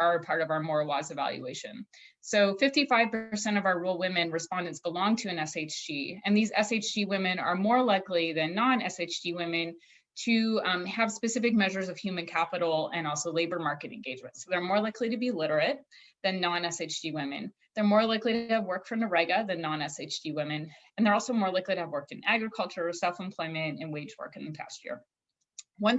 More Awaz evaluation. So 55% of our rural women respondents belong to an SHG, and these SHG women are more likely than non-SHG women to have specific measures of human capital and also labor market engagement. So they're more likely to be literate than non-SHG women. They're more likely to have worked for NREGA than non-SHG women. And they're also more likely to have worked in agriculture, self-employment, and wage work in the past year. One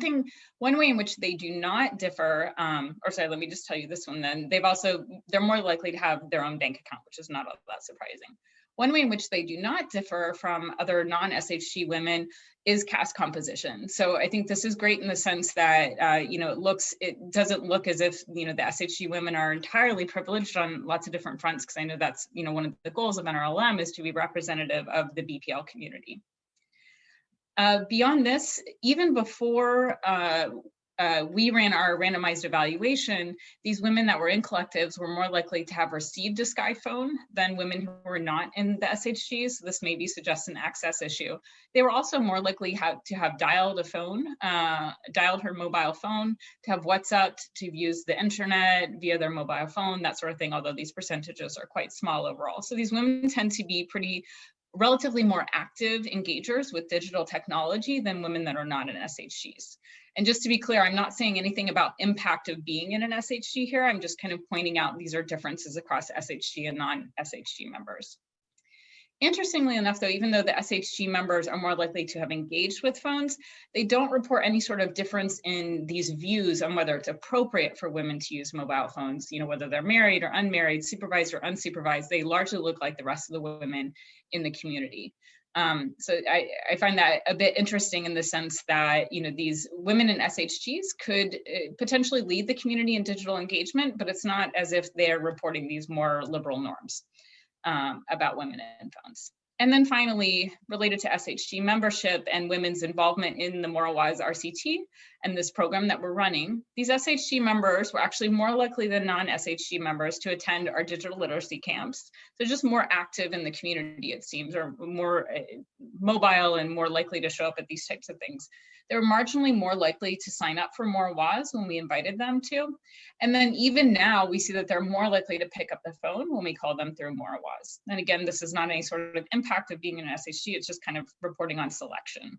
way in which they do not differ, let me just tell you this one then, they're more likely to have their own bank account, which is not all that surprising. One way in which they do not differ from other non-SHG women is caste composition. So I think this is great in the sense that, it doesn't look as if, the SHG women are entirely privileged on lots of different fronts, because I know that's, one of the goals of NRLM is to be representative of the BPL community. Beyond this, even before we ran our randomized evaluation, these women that were in collectives were more likely to have received a SKY phone than women who were not in the SHGs. So this maybe suggests an access issue. They were also more likely to have dialed a phone, dialed her mobile phone, to have WhatsApp, to use the internet via their mobile phone, that sort of thing, although these percentages are quite small overall. So these women tend to be relatively more active engagers with digital technology than women that are not in SHGs. And just to be clear, I'm not saying anything about impact of being in an SHG here. I'm just kind of pointing out these are differences across SHG and non-SHG members. Interestingly enough, though, even though the SHG members are more likely to have engaged with phones, they don't report any sort of difference in these views on whether it's appropriate for women to use mobile phones, whether they're married or unmarried, supervised or unsupervised. They largely look like the rest of the women in the community. So I find that a bit interesting in the sense that, these women in SHGs could potentially lead the community in digital engagement, but it's not as if they're reporting these more liberal norms about women and phones. And then finally, related to SHG membership and women's involvement in the Moral Wise RCT and this program that we're running, these SHG members were actually more likely than non-SHG members to attend our digital literacy camps. So just more active in the community, it seems, or more mobile and more likely to show up at these types of things. They were marginally more likely to sign up for Moral Wise when we invited them to. And then even now, we see that they're more likely to pick up the phone when we call them through Moral Wise. And again, this is not any sort of impact of being in an SHG, it's just kind of reporting on selection.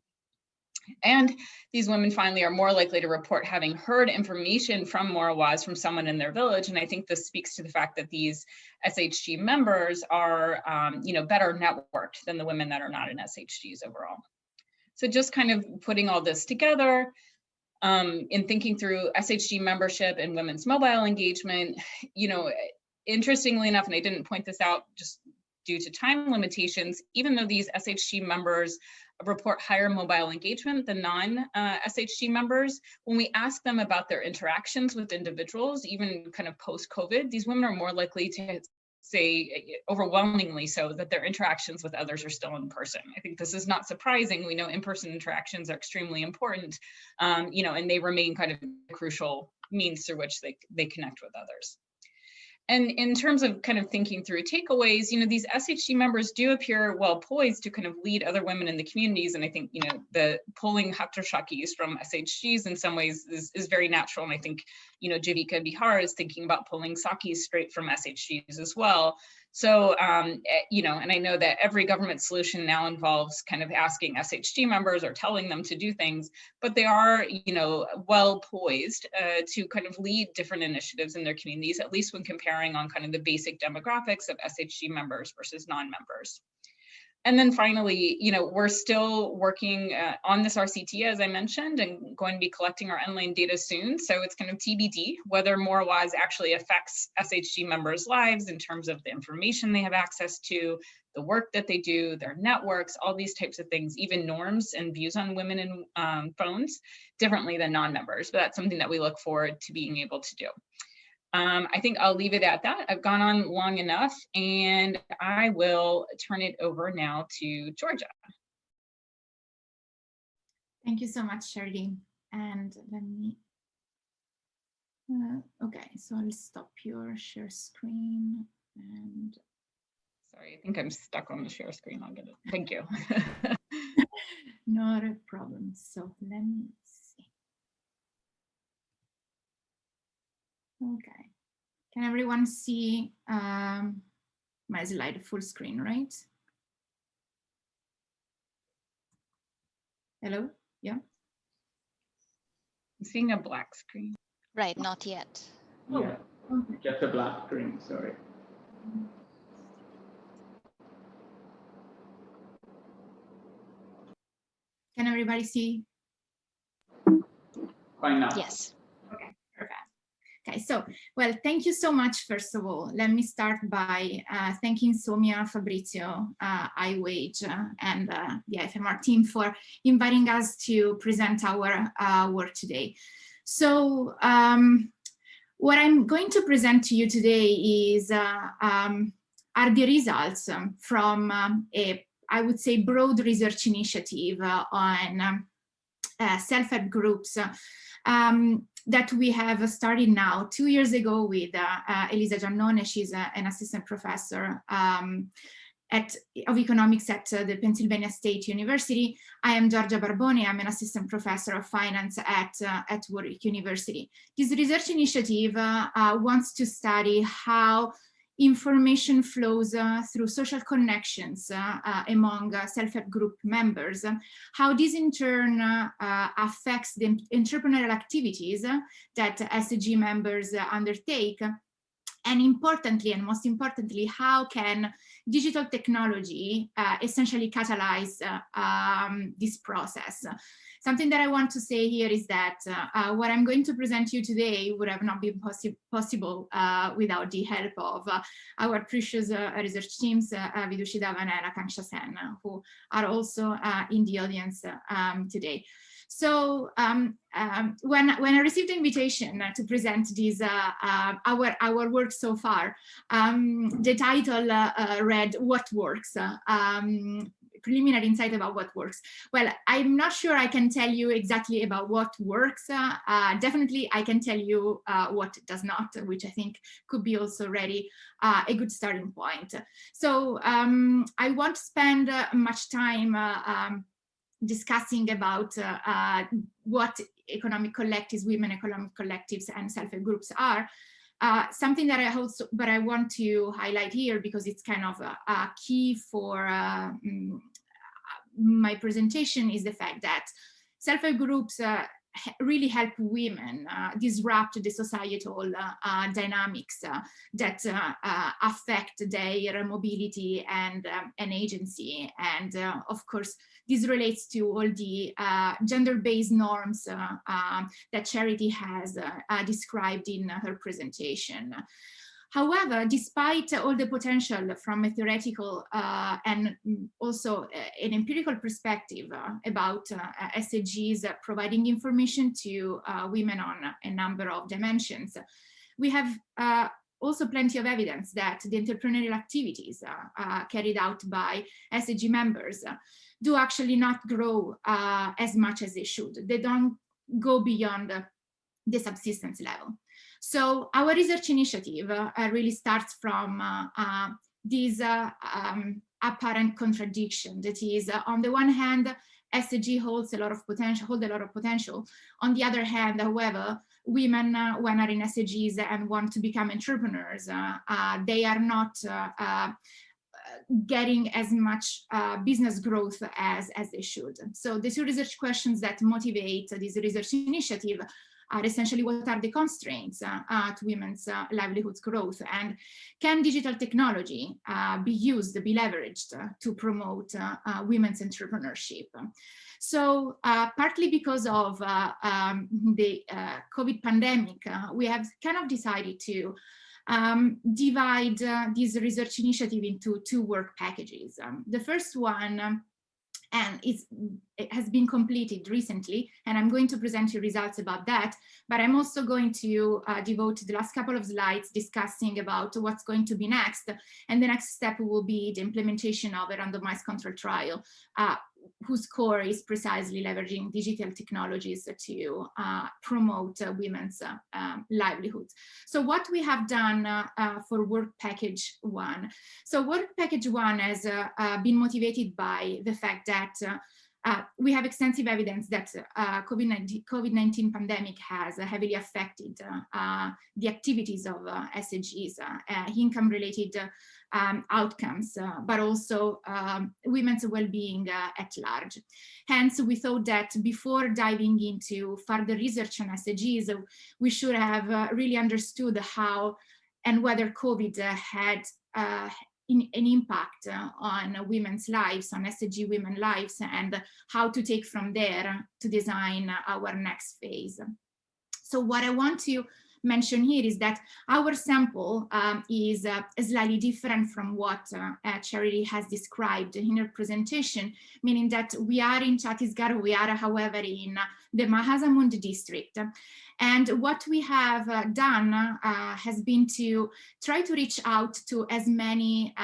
And these women finally are more likely to report having heard information from Moral Wise from someone in their village. And I think this speaks to the fact that these SHG members are better networked than the women that are not in SHGs overall. So just kind of putting all this together, in thinking through SHG membership and women's mobile engagement, interestingly enough, and I didn't point this out just due to time limitations, even though these SHG members report higher mobile engagement than non-SHG members, when we ask them about their interactions with individuals, even kind of post-COVID, these women are more likely to say, overwhelmingly so, that their interactions with others are still in person. I think this is not surprising. We know in-person interactions are extremely important, and they remain kind of crucial means through which they connect with others. And in terms of kind of thinking through takeaways, these SHG members do appear well poised to kind of lead other women in the communities. And I think, the pulling Haqdarshak from SHGs in some ways is very natural. And I think, Javika Bihar is thinking about pulling Sakis straight from SHGs as well. So, and I know that every government solution now involves kind of asking SHG members or telling them to do things, but they are, well poised to kind of lead different initiatives in their communities, at least when comparing on kind of the basic demographics of SHG members versus non-members. And then finally, we're still working on this RCT, as I mentioned, and going to be collecting our online data soon. So it's kind of TBD whether Moral Wise actually affects SHG members' lives in terms of the information they have access to, the work that they do, their networks, all these types of things, even norms and views on women and phones differently than non-members. But that's something that we look forward to being able to do. I think I'll leave it at that. I've gone on long enough, and I will turn it over now to Georgia. Thank you so much, Shirley. And let me, okay, so I'll stop your share screen. And sorry, I think I'm stuck on the share screen. I'll get it. Thank you. Not a problem. So let me see. Okay, can everyone see my slide full screen, right? Hello, yeah? I'm seeing a black screen. Right, not yet. Yeah, Okay. just a black screen, sorry. Can everybody see? Fine now. Yes. Okay, perfect. Okay, so, well, thank you so much, first of all. Let me start by thanking Soumya, Fabrizio, IWWAGE, and the FMR team for inviting us to present our work today. So, what I'm going to present to you today is are the results from I would say, broad research initiative on self-help groups that we have started now 2 years ago with Elisa Giannone. She's an assistant professor of economics at the Pennsylvania State University. I am Giorgia Barboni. I'm an assistant professor of finance at Warwick University. This research initiative wants to study how information flows through social connections among self-help group members, how this in turn affects the entrepreneurial activities that SHG members undertake, and importantly, and most importantly, how can digital technology essentially catalyze this process. Something that I want to say here is that what I'm going to present you today would have not been possible without the help of our precious research teams, Vidushi Dhawan and Akanksha Sen, who are also in the audience today. So when I received the invitation to present this our work so far, the title read "What Works." Preliminary insight about what works. Well, I'm not sure I can tell you exactly about what works. Definitely, I can tell you what does not, which I think could be also already a good starting point. So I won't spend much time discussing about what economic collectives, women economic collectives, and self-help groups are. Something that I want to highlight here, because it's kind of a key for my presentation, is the fact that self-help groups really help women disrupt the societal dynamics that affect their mobility and agency. And of course, this relates to all the gender-based norms that Charity has described in her presentation. However, despite all the potential from a theoretical and also an empirical perspective about SHGs providing information to women on a number of dimensions, we have also plenty of evidence that the entrepreneurial activities carried out by SHG members do actually not grow as much as they should. They don't go beyond the subsistence level. So our research initiative really starts from this apparent contradiction. That is, on the one hand, SHG holds a lot of potential. On the other hand, however, women, when are in SHGs and want to become entrepreneurs, they are not getting as much business growth as they should. So the two research questions that motivate this research initiative are essentially, what are the constraints to women's livelihoods growth, and can digital technology be leveraged to promote women's entrepreneurship? So partly because of the COVID pandemic, we have kind of decided to divide this research initiative into two work packages. The first one, and it has been completed recently, and I'm going to present you results about that, but I'm also going to devote the last couple of slides discussing about what's going to be next, and the next step will be the implementation of a randomized control trial, whose core is precisely leveraging digital technologies to promote women's livelihoods. So what we have done for work package one. So work package one has been motivated by the fact that we have extensive evidence that COVID-19 pandemic has heavily affected the activities of SHGs, income-related outcomes, but also women's well-being at large. Hence, we thought that before diving into further research on SHGs, we should have really understood how and whether COVID had an impact on women's lives, on SHG women's lives, and how to take from there to design our next phase. So what I want to mention here is that our sample is slightly different from what Charity has described in her presentation, meaning that we are in Chhattisgarh, we are, however, in the Mahasamund district. And what we have done has been to try to reach out to as many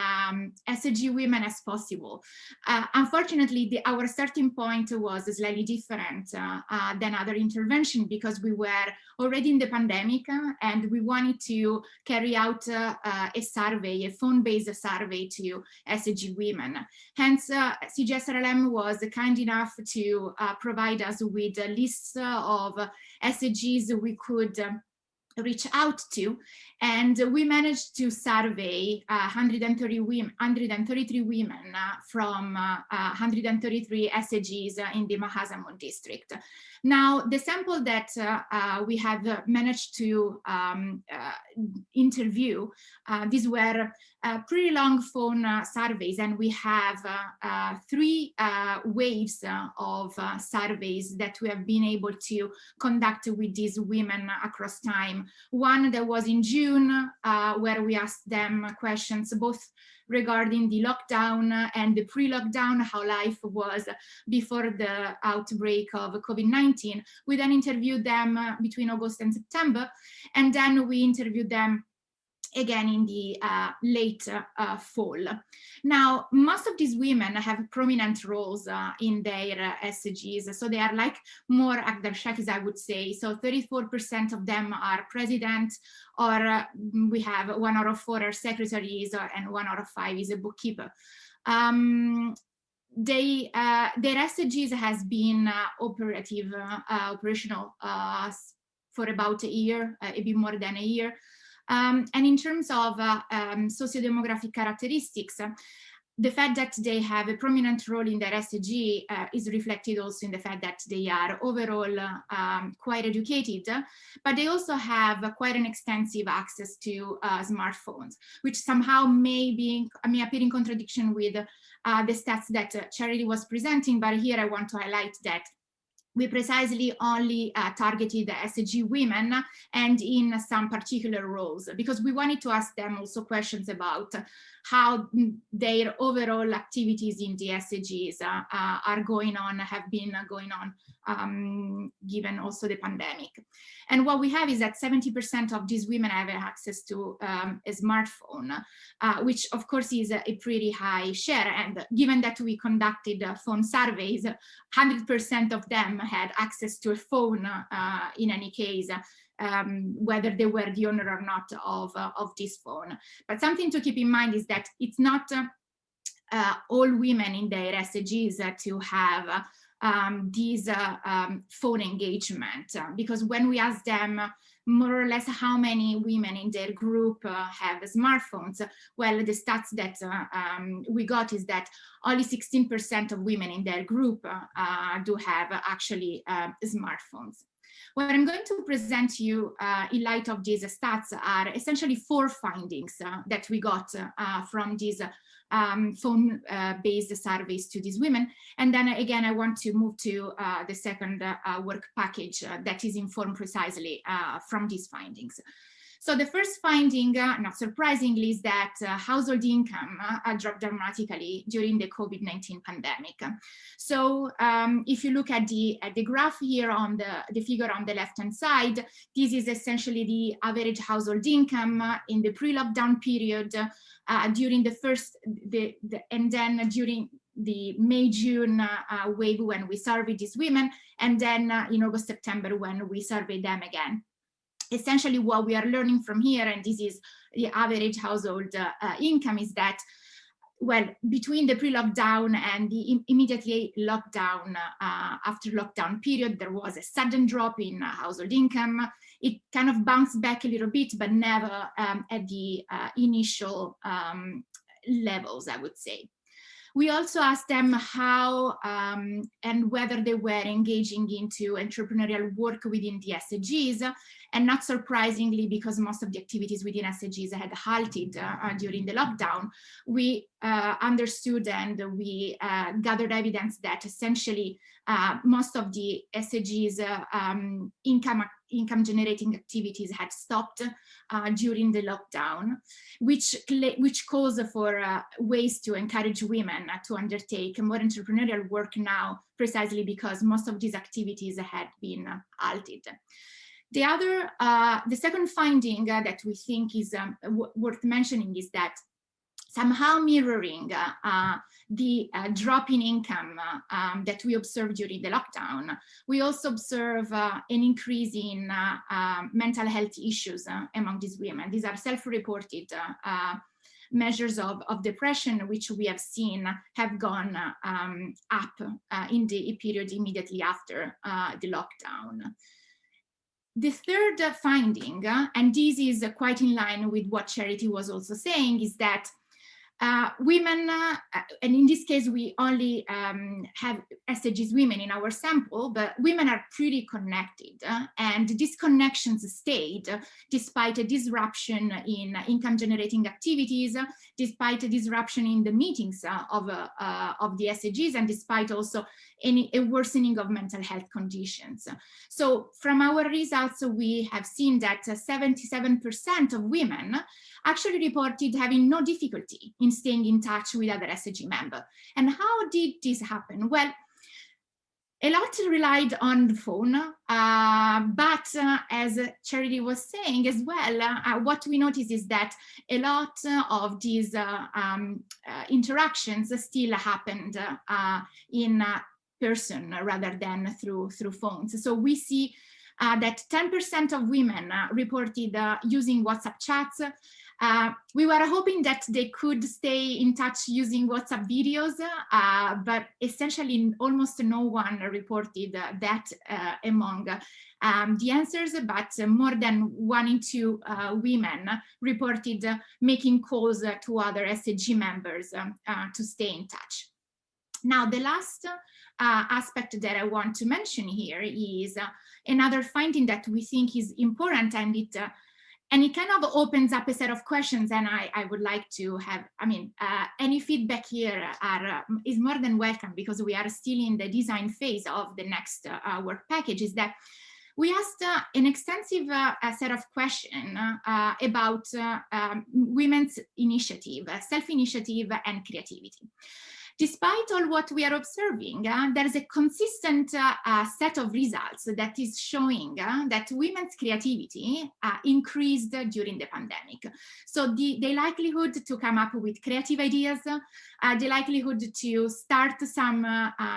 SHG women as possible. Unfortunately, our starting point was slightly different than other intervention, because we were already in the pandemic and we wanted to carry out a survey, a phone-based survey to SHG women. Hence, CGSRLM was kind enough to provide us with a list of SHGs we could reach out to, and we managed to survey 133 women from 133 SHGs in the Mahasamund district. Now, the sample that we have managed to interview, these were pretty long phone surveys, and we have 3 waves of surveys that we have been able to conduct with these women across time. One that was in June, where we asked them questions both regarding the lockdown and the pre-lockdown, how life was before the outbreak of COVID-19. We then interviewed them between August and September, and then we interviewed them again in the late fall. Now, most of these women have prominent roles in their SHGs, so they are like more Haqdarshak, I would say. So 34% of them are president, or we have 1 out of 4 are secretaries, and 1 out of 5 is a bookkeeper. Their SHGs has been operational for about a year, a bit more than a year. And in terms of socio-demographic characteristics, the fact that they have a prominent role in their SHG is reflected also in the fact that they are overall quite educated, but they also have quite an extensive access to smartphones, which somehow may appear in contradiction with the stats that Charity was presenting. But here I want to highlight that we precisely only targeted the SHG women and in some particular roles, because we wanted to ask them also questions about how their overall activities in the SHGs are going on, have been going on, given also the pandemic. And what we have is that 70% of these women have access to a smartphone, which of course is a pretty high share. And given that we conducted phone surveys, 100% of them had access to a phone in any case, whether they were the owner or not of this phone. But something to keep in mind is that it's not all women in their SHGs to have these phone engagement, because when we ask them more or less how many women in their group have smartphones, well, the stats that we got is that only 16% of women in their group do have actually smartphones. What I'm going to present to you in light of these stats are essentially 4 findings that we got from these phone-based surveys to these women. And then again, I want to move to the second work package that is informed precisely from these findings. So the first finding, not surprisingly, is that household income dropped dramatically during the COVID-19 pandemic. So if you look at the graph here on the figure on the left-hand side, this is essentially the average household income in the pre-lockdown period during the first, and then during the May-June wave when we surveyed these women, and then in August-September when we surveyed them again. Essentially what we are learning from here, and this is the average household income, is that, well, between the pre-lockdown and the immediately lockdown, after lockdown period, there was a sudden drop in household income. It kind of bounced back a little bit, but never at the initial levels, I would say. We also asked them how and whether they were engaging into entrepreneurial work within the SHGs, and not surprisingly, because most of the activities within SHGs had halted during the lockdown, we understood and we gathered evidence that essentially most of the SHGs income generating activities had stopped during the lockdown, which calls for ways to encourage women to undertake more entrepreneurial work now, precisely because most of these activities had been halted. The second finding that we think is worth mentioning is that somehow mirroring the drop in income that we observed during the lockdown, we also observe an increase in mental health issues among these women. These are self-reported measures of depression, which we have seen have gone up in the period immediately after the lockdown. The third finding, and this is quite in line with what Charity was also saying, is that women, and in this case we only have SHGs women in our sample, but women are pretty connected, and these connections stayed despite a disruption in income generating activities, despite a disruption in the meetings of the SHGs, and despite also a worsening of mental health conditions. So from our results, we have seen that 77% of women actually reported having no difficulty in staying in touch with other SHG members. And how did this happen? Well, a lot relied on the phone, but as Charity was saying as well, what we noticed is that a lot of these interactions still happened in person rather than through phones. So we see that 10% of women reported using WhatsApp chats. We were hoping that they could stay in touch using WhatsApp videos, but essentially almost no one reported that among the answers, but more than 1 in 2 women reported making calls to other SHG members to stay in touch. Now, the last aspect that I want to mention here is another finding that we think is important, and it kind of opens up a set of questions, and I would like to have, any feedback here is more than welcome, because we are still in the design phase of the next work package. Is that we asked an extensive set of questions about women's initiative, self-initiative, and creativity. Despite all what we are observing, there is a consistent set of results that is showing that women's creativity increased during the pandemic. So the likelihood to come up with creative ideas, the likelihood to start some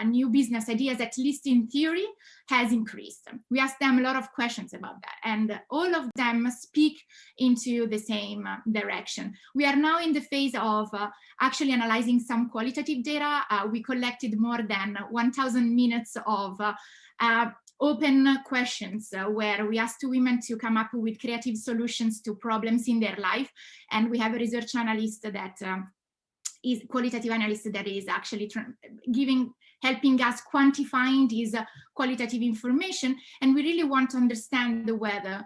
new business ideas, at least in theory, has increased. We asked them a lot of questions about that, and all of them speak into the same direction. We are now in the phase of actually analyzing some qualitative data. We collected more than 1,000 minutes of open questions where we asked women to come up with creative solutions to problems in their life. And we have a research analyst that is qualitative analyst that is actually helping us quantifying this qualitative information. And we really want to understand whether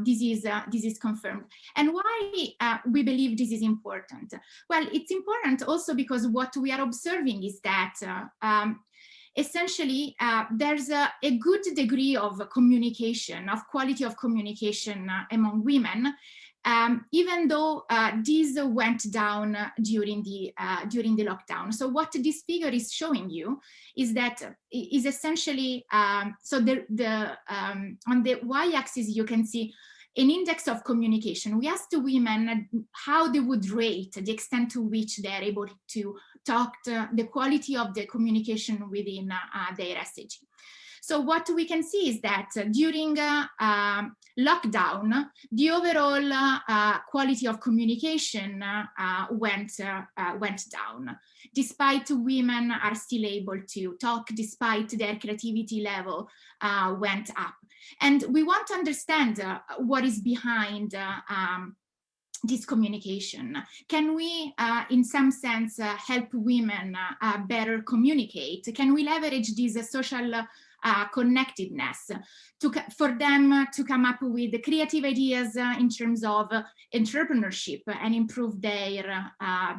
this is confirmed. And why we believe this is important? Well, it's important also because what we are observing is that essentially there's a good degree of communication, of quality of communication among women, even though this went down during the lockdown. So what this figure is showing you is that is essentially so on the y-axis you can see an index of communication. We asked the women how they would rate the extent to which they are able to talk, the quality of the communication within their SHG. So what we can see is that during lockdown, the overall quality of communication went down, despite women are still able to talk, despite their creativity level went up. And we want to understand what is behind this communication. Can we, in some sense, help women better communicate? Can we leverage this social connectedness for them to come up with creative ideas in terms of entrepreneurship and improve their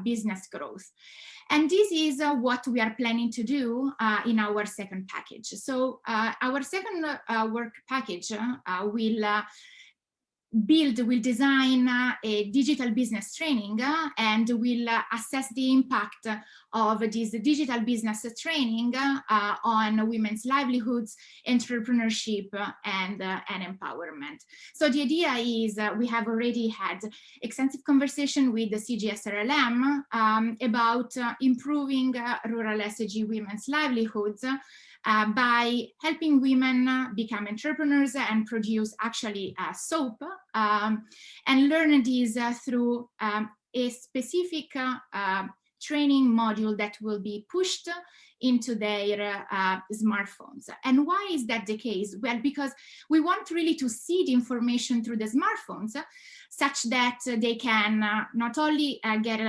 business growth? And this is what we are planning to do in our second package. So our second work package will will design a digital business training and will assess the impact of this digital business training on women's livelihoods, entrepreneurship, and empowerment. So the idea is we have already had extensive conversation with the CGSRLM about improving rural SHG women's livelihoods by helping women become entrepreneurs and produce actually soap, and learn these through a specific training module that will be pushed into their smartphones. And why is that the case? Well, because we want really to see the information through the smartphones such that they can not only get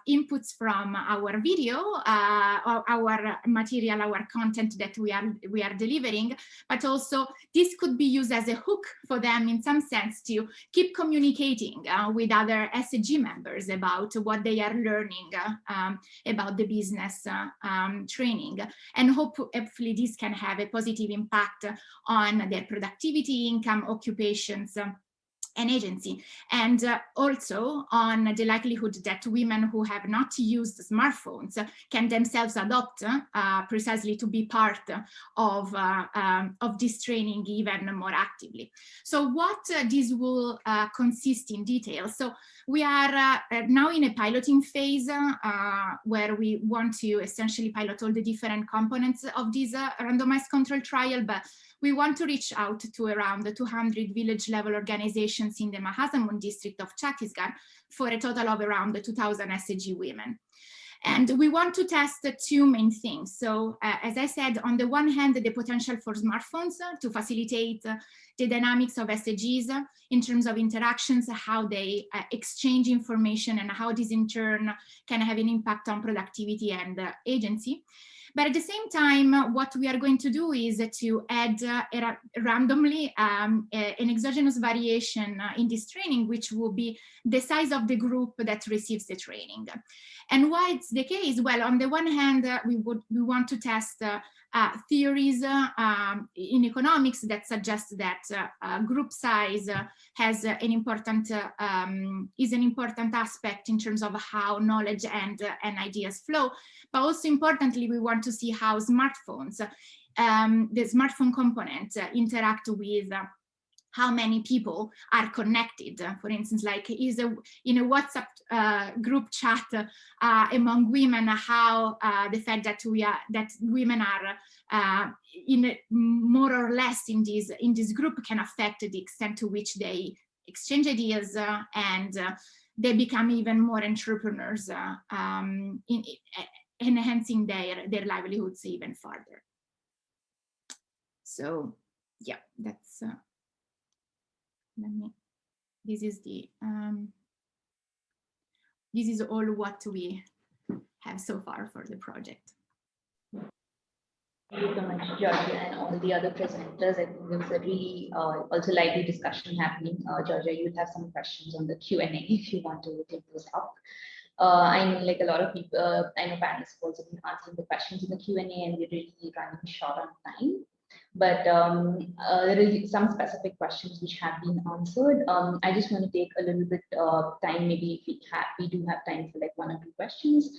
inputs from our video, or our material, our content that we are delivering, but also this could be used as a hook for them in some sense to keep communicating with other SHG members about what they are learning about the business training. And hopefully this can have a positive impact on their productivity, income, occupations, and agency, and also on the likelihood that women who have not used smartphones can themselves adopt precisely to be part of this training even more actively. So what this will consist in detail. So we are now in a piloting phase where we want to essentially pilot all the different components of this randomized control trial, but we want to reach out to around 200 village level organizations in the Mahasamund district of Chhattisgarh for a total of around 2,000 SHG women. And we want to test two main things. So as I said, on the one hand, the potential for smartphones to facilitate the dynamics of SHGs in terms of interactions, how they exchange information and how this in turn can have an impact on productivity and agency. But at the same time, what we are going to do is to add randomly an exogenous variation in this training, which will be the size of the group that receives the training. And why it's the case? Well, on the one hand, we want to test theories in economics that suggest that group size has an important is an important aspect in terms of how knowledge and ideas flow. But also importantly, we want to see how smartphones, the smartphone component, interact with how many people are connected. For instance, like in a WhatsApp group chat among women, how the fact that women are more or less in this group can affect the extent to which they exchange ideas and they become even more entrepreneurs, enhancing their livelihoods even further. So yeah, that's this is all what we have so far for the project. Thank you so much, Georgia, and all the other presenters. I think there was a really also lively discussion happening. Georgia, you'll have some questions on the Q&A if you want to take those up. I know like a lot of people, I know panelists have also been answering the questions in the Q&A, and we're really running short on time. But there is some specific questions which have been answered. I just want to take a little bit time, maybe if we do have time for like 1 or 2 questions,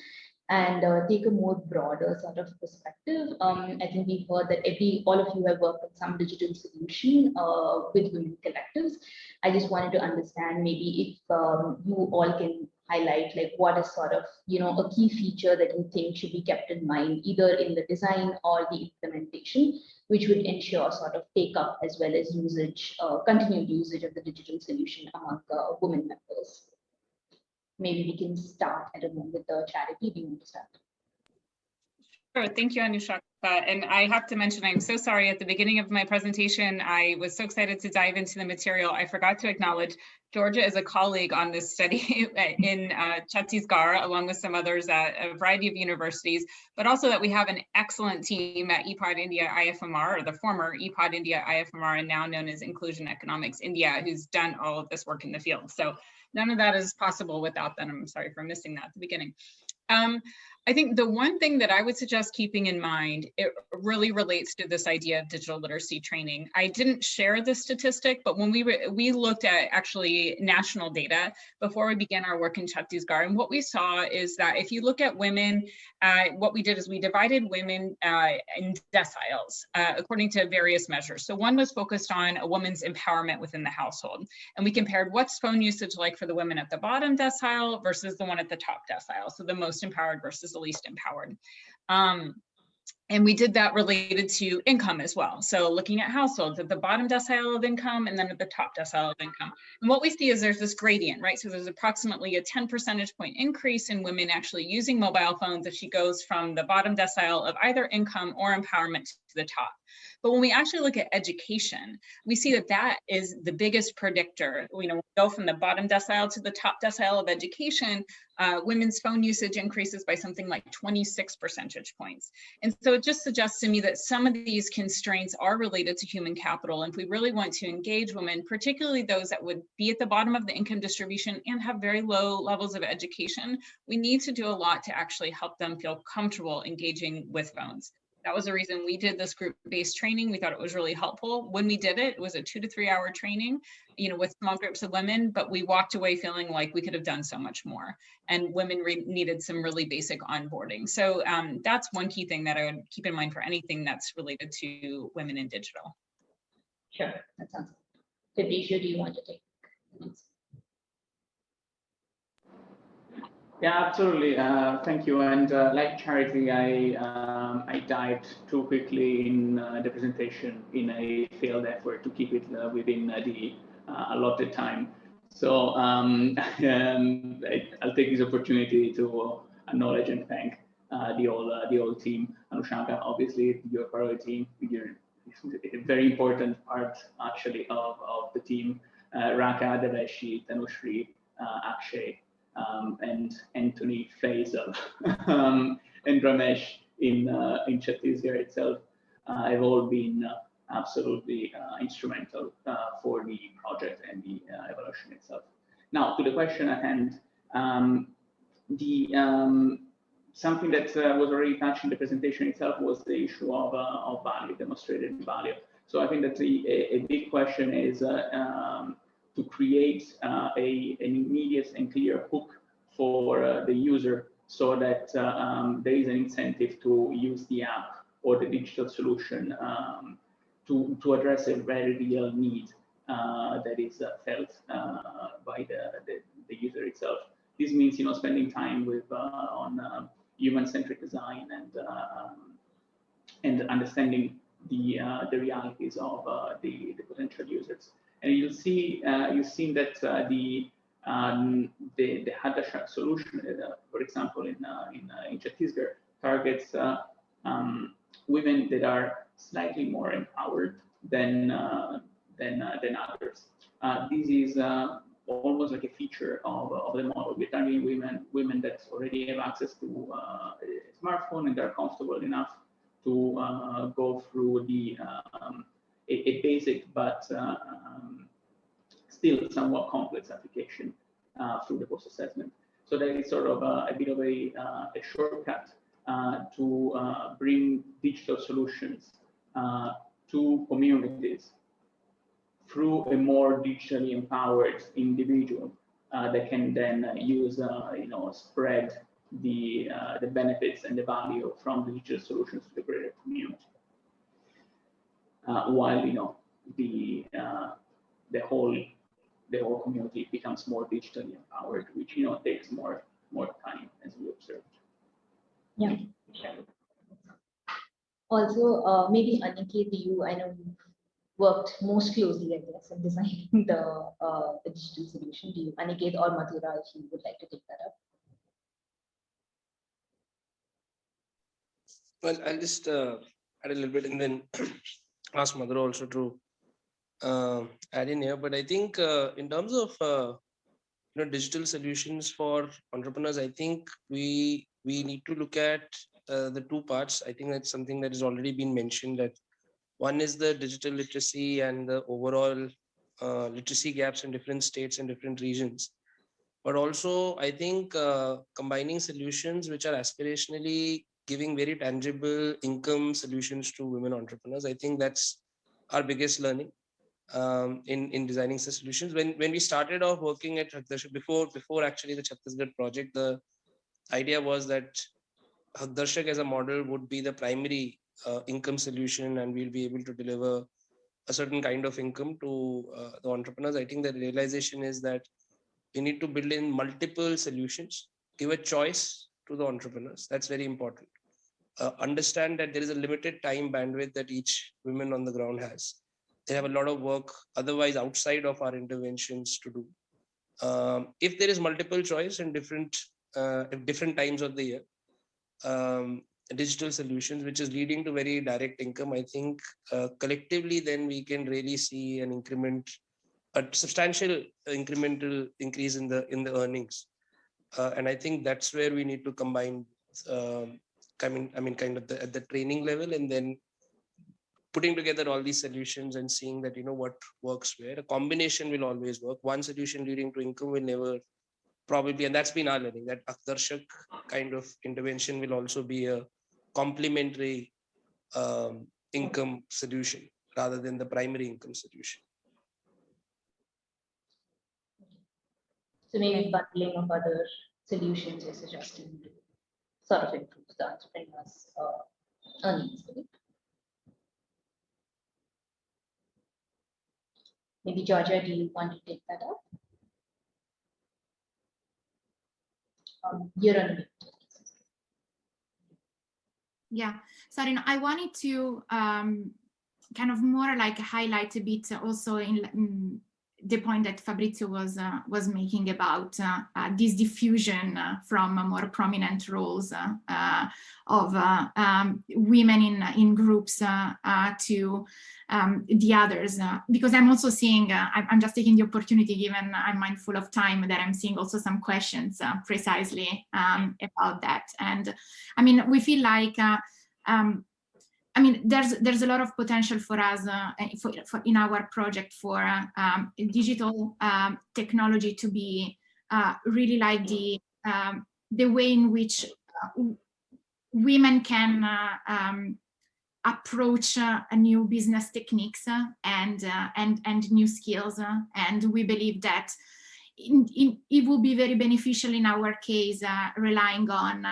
and take a more broader sort of perspective. I think we've heard that all of you have worked on some digital solution with women collectives. I just wanted to understand maybe if you all can highlight like what is sort of, a key feature that you think should be kept in mind, either in the design or the implementation, which would ensure sort of take up as well as usage, continued usage of the digital solution among women members. Maybe we can start at a moment with the Charity. Do you want to start? Sure, thank you, Anushaka. And I have to mention, I'm so sorry, at the beginning of my presentation, I was so excited to dive into the material. I forgot to acknowledge Georgia is a colleague on this study in Chhattisgarh, along with some others at a variety of universities, but also that we have an excellent team at EPOD India IFMR, or the former EPOD India IFMR, and now known as Inclusion Economics India, who's done all of this work in the field. So none of that is possible without them. I'm sorry for missing that at the beginning. I think the one thing that I would suggest keeping in mind, it really relates to this idea of digital literacy training. I didn't share this statistic, but when we looked at actually national data before we began our work in Chhattisgarh, and what we saw is that if you look at women, what we did is we divided women in deciles according to various measures. So one was focused on a woman's empowerment within the household. And we compared what's phone usage like for the women at the bottom decile versus the one at the top decile. So the most empowered versus the least empowered. And we did that related to income as well. So looking at households at the bottom decile of income and then at the top decile of income. And what we see is there's this gradient, right? So there's approximately a 10 percentage point increase in women actually using mobile phones if she goes from the bottom decile of either income or empowerment to the top. But when we actually look at education, we see that that is the biggest predictor. You know, we go from the bottom decile to the top decile of education, women's phone usage increases by something like 26 percentage points. And so it just suggests to me that some of these constraints are related to human capital. And if we really want to engage women, particularly those that would be at the bottom of the income distribution and have very low levels of education, we need to do a lot to actually help them feel comfortable engaging with phones. That was the reason we did this group-based training. We thought it was really helpful. When we did it, it was a 2 to 3 hour training, you know, with small groups of women, but we walked away feeling like we could have done so much more. And women needed some really basic onboarding. So that's one key thing that I would keep in mind for anything that's related to women in digital. Sure, that sounds good. Fabrizio, do you want to take this? Yeah, absolutely. Thank you. And like Charity, I dived too quickly in the presentation in a failed effort to keep it within the allotted time. So I'll take this opportunity to acknowledge and thank the whole team. Anushaka, obviously, you're part of the team. You're a very important part, actually, of the team. Raka, Deveshi, Tanushri, Akshay. And Anthony, Faisal, and Ramesh in Chhattisgarh itself have all been absolutely instrumental for the project and the evolution itself. Now, to the question at hand, something that was already touched in the presentation itself was the issue of value, demonstrated value. So I think that a big question is to create an immediate and clear hook for the user so that there is an incentive to use the app or the digital solution to address a very real need that is felt by the user itself. This means, you know, spending time with on human-centric design and understanding the realities of the potential users. And you'll see, you've seen that the Haqdarshak solution, for example, in Chhattisgarh, targets women that are slightly more empowered than others. This is almost like a feature of the model. We're targeting women that already have access to a smartphone and they're comfortable enough to go through a basic but still somewhat complex application through the post-assessment. So that is sort of a bit of a shortcut to bring digital solutions to communities through a more digitally empowered individual that can then use, you know, spread the benefits and the value from the digital solutions to the greater community. While, you know, the whole community becomes more digitally empowered, which, you know, takes more time, as we observed. Yeah. Also, maybe Aniket, I know you worked most closely, I guess, in designing the digital solution. Do you, Aniket or Madhura, if you would like to take that up? Well, I'll just add a little bit and then ask Madhura also to add in here. But I think in terms of you know, digital solutions for entrepreneurs, I think we need to look at the two parts. I think that's something that has already been mentioned, that one is the digital literacy and the overall literacy gaps in different states and different regions. but also I think combining solutions which are aspirationally giving very tangible income solutions to women entrepreneurs. I think that's our biggest learning in designing such solutions. When we started off working at Haqdarshak, before actually the Chhattisgarh project, the idea was that Haqdarshak as a model would be the primary income solution, and we'll be able to deliver a certain kind of income to the entrepreneurs. I think the realization is that we need to build in multiple solutions, give a choice to the entrepreneurs. That's very important. Understand that there is a limited time bandwidth that each woman on the ground has. They have a lot of work otherwise outside of our interventions to do. If there is multiple choice in different times of the year, digital solutions, which is leading to very direct income, I think collectively then we can really see an increment, a substantial incremental increase in the earnings. And I think that's where we need to combine, kind of at the training level, and then putting together all these solutions and seeing that, what works where. A combination will always work. One solution leading to income will never probably, and that's been our learning, that Haqdarshak kind of intervention will also be a complementary income solution rather than the primary income solution. So maybe bundling of other solutions you're suggesting to sort of improve the entrepreneurs' earnings. Maybe Georgia, do you want to take that up? You're on mute. Yeah, sorry, no, I wanted to kind of more like highlight a bit also in the point that Fabrizio was making about this diffusion from more prominent roles of women in groups to the others, because I'm also seeing, I'm just taking the opportunity, given I'm mindful of time, that I'm seeing also some questions precisely about that. And I mean, we feel like, I mean, there's a lot of potential for us for in our project for digital technology to be really like the way in which women can approach new business techniques and new skills, and we believe that it will be very beneficial in our case, relying on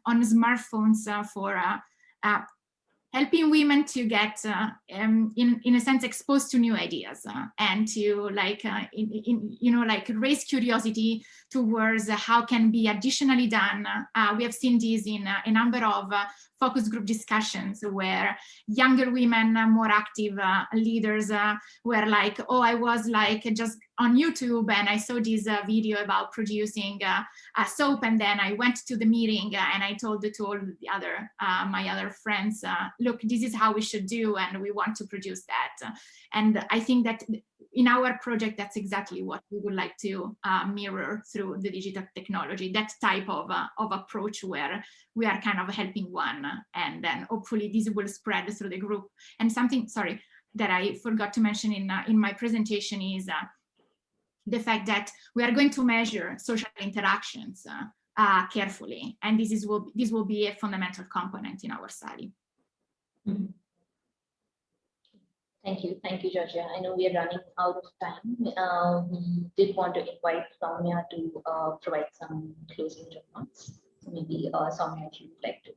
smartphones for helping women to get, in a sense, exposed to new ideas and to like, like raise curiosity towards how can be additionally done. We have seen this in a number of focus group discussions where younger women, more active leaders were like, oh, I was like just on YouTube and I saw this video about producing a soap, and then I went to the meeting and I told to all the other my other friends, look, this is how we should do, and we want to produce that. And I think that in our project, that's exactly what we would like to mirror through the digital technology, that type of approach where we are kind of helping one, and then hopefully this will spread through the group. And something, sorry, that I forgot to mention in my presentation is the fact that we are going to measure social interactions carefully, and this will be a fundamental component in our study. Mm-hmm. Thank you, Georgia. I know we are running out of time. We did want to invite Soumya to provide some closing remarks. So maybe Soumya, if you would like to.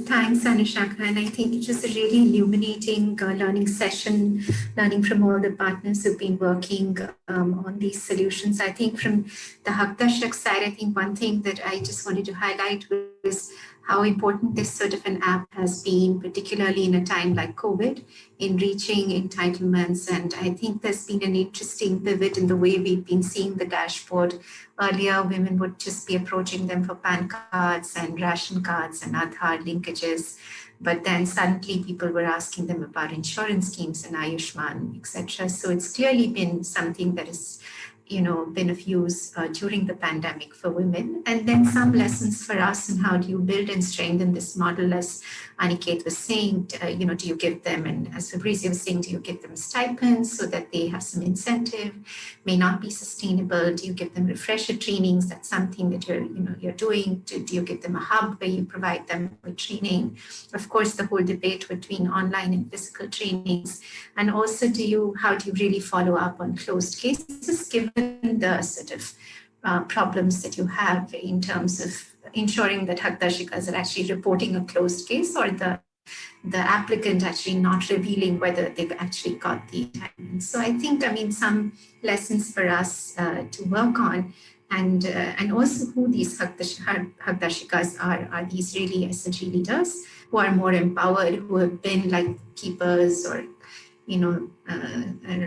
Thanks, Anushaka. And I think it was a really illuminating learning session, learning from all the partners who've been working on these solutions. I think from the Haqdarshak side, I think one thing that I just wanted to highlight was how important this sort of an app has been, particularly in a time like COVID, in reaching entitlements. And I think there's been an interesting pivot in the way we've been seeing the dashboard. Earlier, women would just be approaching them for PAN cards and ration cards and Aadhaar linkages. But then suddenly people were asking them about insurance schemes and Ayushman, etc. So it's clearly been something that is been of use during the pandemic for women, and then some lessons for us and how do you build and strengthen this model, as Aniket was saying, do you give them, and as Fabrizio was saying, do you give them stipends so that they have some incentive, may not be sustainable, do you give them refresher trainings, that's something that you're doing, do you give them a hub where you provide them with training, of course the whole debate between online and physical trainings, and also how do you really follow up on closed cases given the sort of problems that you have in terms of ensuring that Haqdarshikas are actually reporting a closed case, or the applicant actually not revealing whether they've actually got the entitlement. So I think, some lessons for us to work on, and also who these Haqdarshikas are these really SHG leaders who are more empowered, who have been like keepers or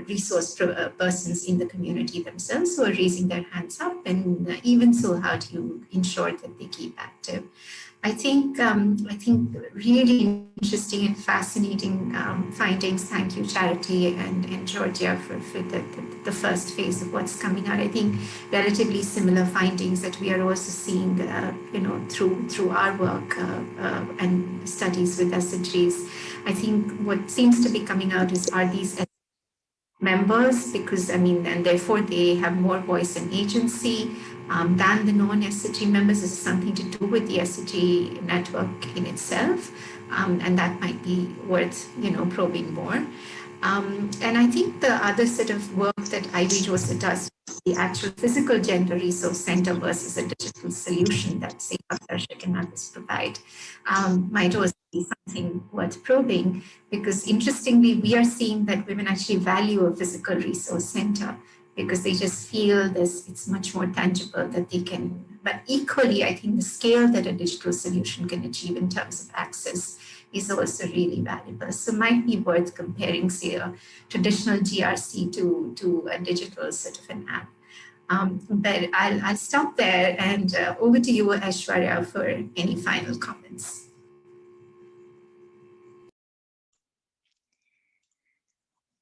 resource persons in the community themselves, who are raising their hands up, and even so, how do you ensure that they keep active? I think really interesting and fascinating findings. Thank you, Charity and Georgia, for the first phase of what's coming out. I think relatively similar findings that we are also seeing, through our work and studies with SHGs. I think what seems to be coming out are these members, because and therefore they have more voice and agency than the non-SHG members. This is something to do with the SHG network in itself, and that might be worth probing more. And I think the other sort of work that IWWAGE also does, the actual physical gender resource center versus a digital solution that say Haqdarshak and others provide, might also be something worth probing, because interestingly, we are seeing that women actually value a physical resource center because they just feel it's much more tangible that they can, but equally, I think the scale that a digital solution can achieve in terms of access is also really valuable. So might be worth comparing, say, a traditional GRC to a digital sort of an app. But I'll stop there, and over to you, Aishwarya, for any final comments.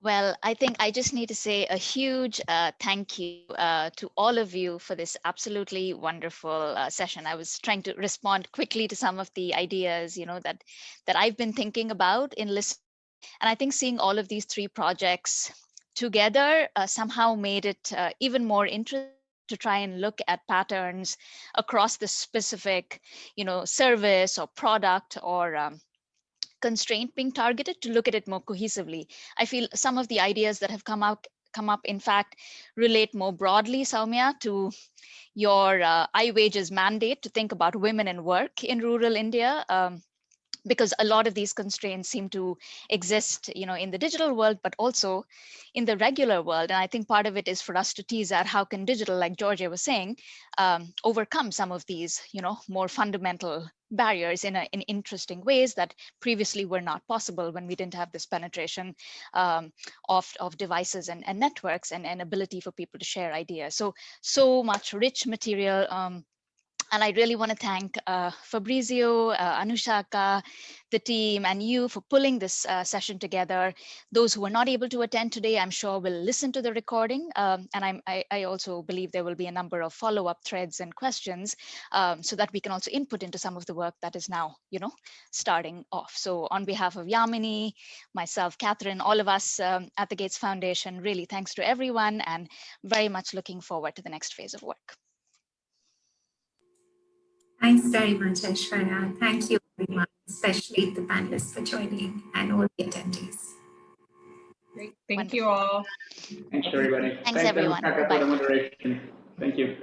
Well, I think I just need to say a huge thank you to all of you for this absolutely wonderful session. I was trying to respond quickly to some of the ideas, that I've been thinking about in listening. And I think seeing all of these three projects together somehow made it even more interesting to try and look at patterns across the specific, service or product or constraint being targeted, to look at it more cohesively. I feel some of the ideas that have come up, in fact, relate more broadly, Soumya, to your IWWAGE's mandate to think about women and work in rural India. Because a lot of these constraints seem to exist, in the digital world, but also in the regular world. And I think part of it is for us to tease out how can digital, like Georgia was saying, overcome some of these, more fundamental barriers in interesting ways that previously were not possible when we didn't have this penetration of devices and networks and ability for people to share ideas. So much rich material. And I really want to thank Fabrizio, Anushaka, the team, and you for pulling this session together. Those who were not able to attend today, I'm sure will listen to the recording. And I also believe there will be a number of follow-up threads and questions so that we can also input into some of the work that is now, starting off. So on behalf of Yamini, myself, Catherine, all of us at the Gates Foundation, really thanks to everyone, and very much looking forward to the next phase of work. Thanks very much, Aishwarya. Thank you very much, especially the panelists for joining and all the attendees. Great. Thank you all. Thanks, everybody. Thanks everyone. Anushaka, for the moderation. Thank you.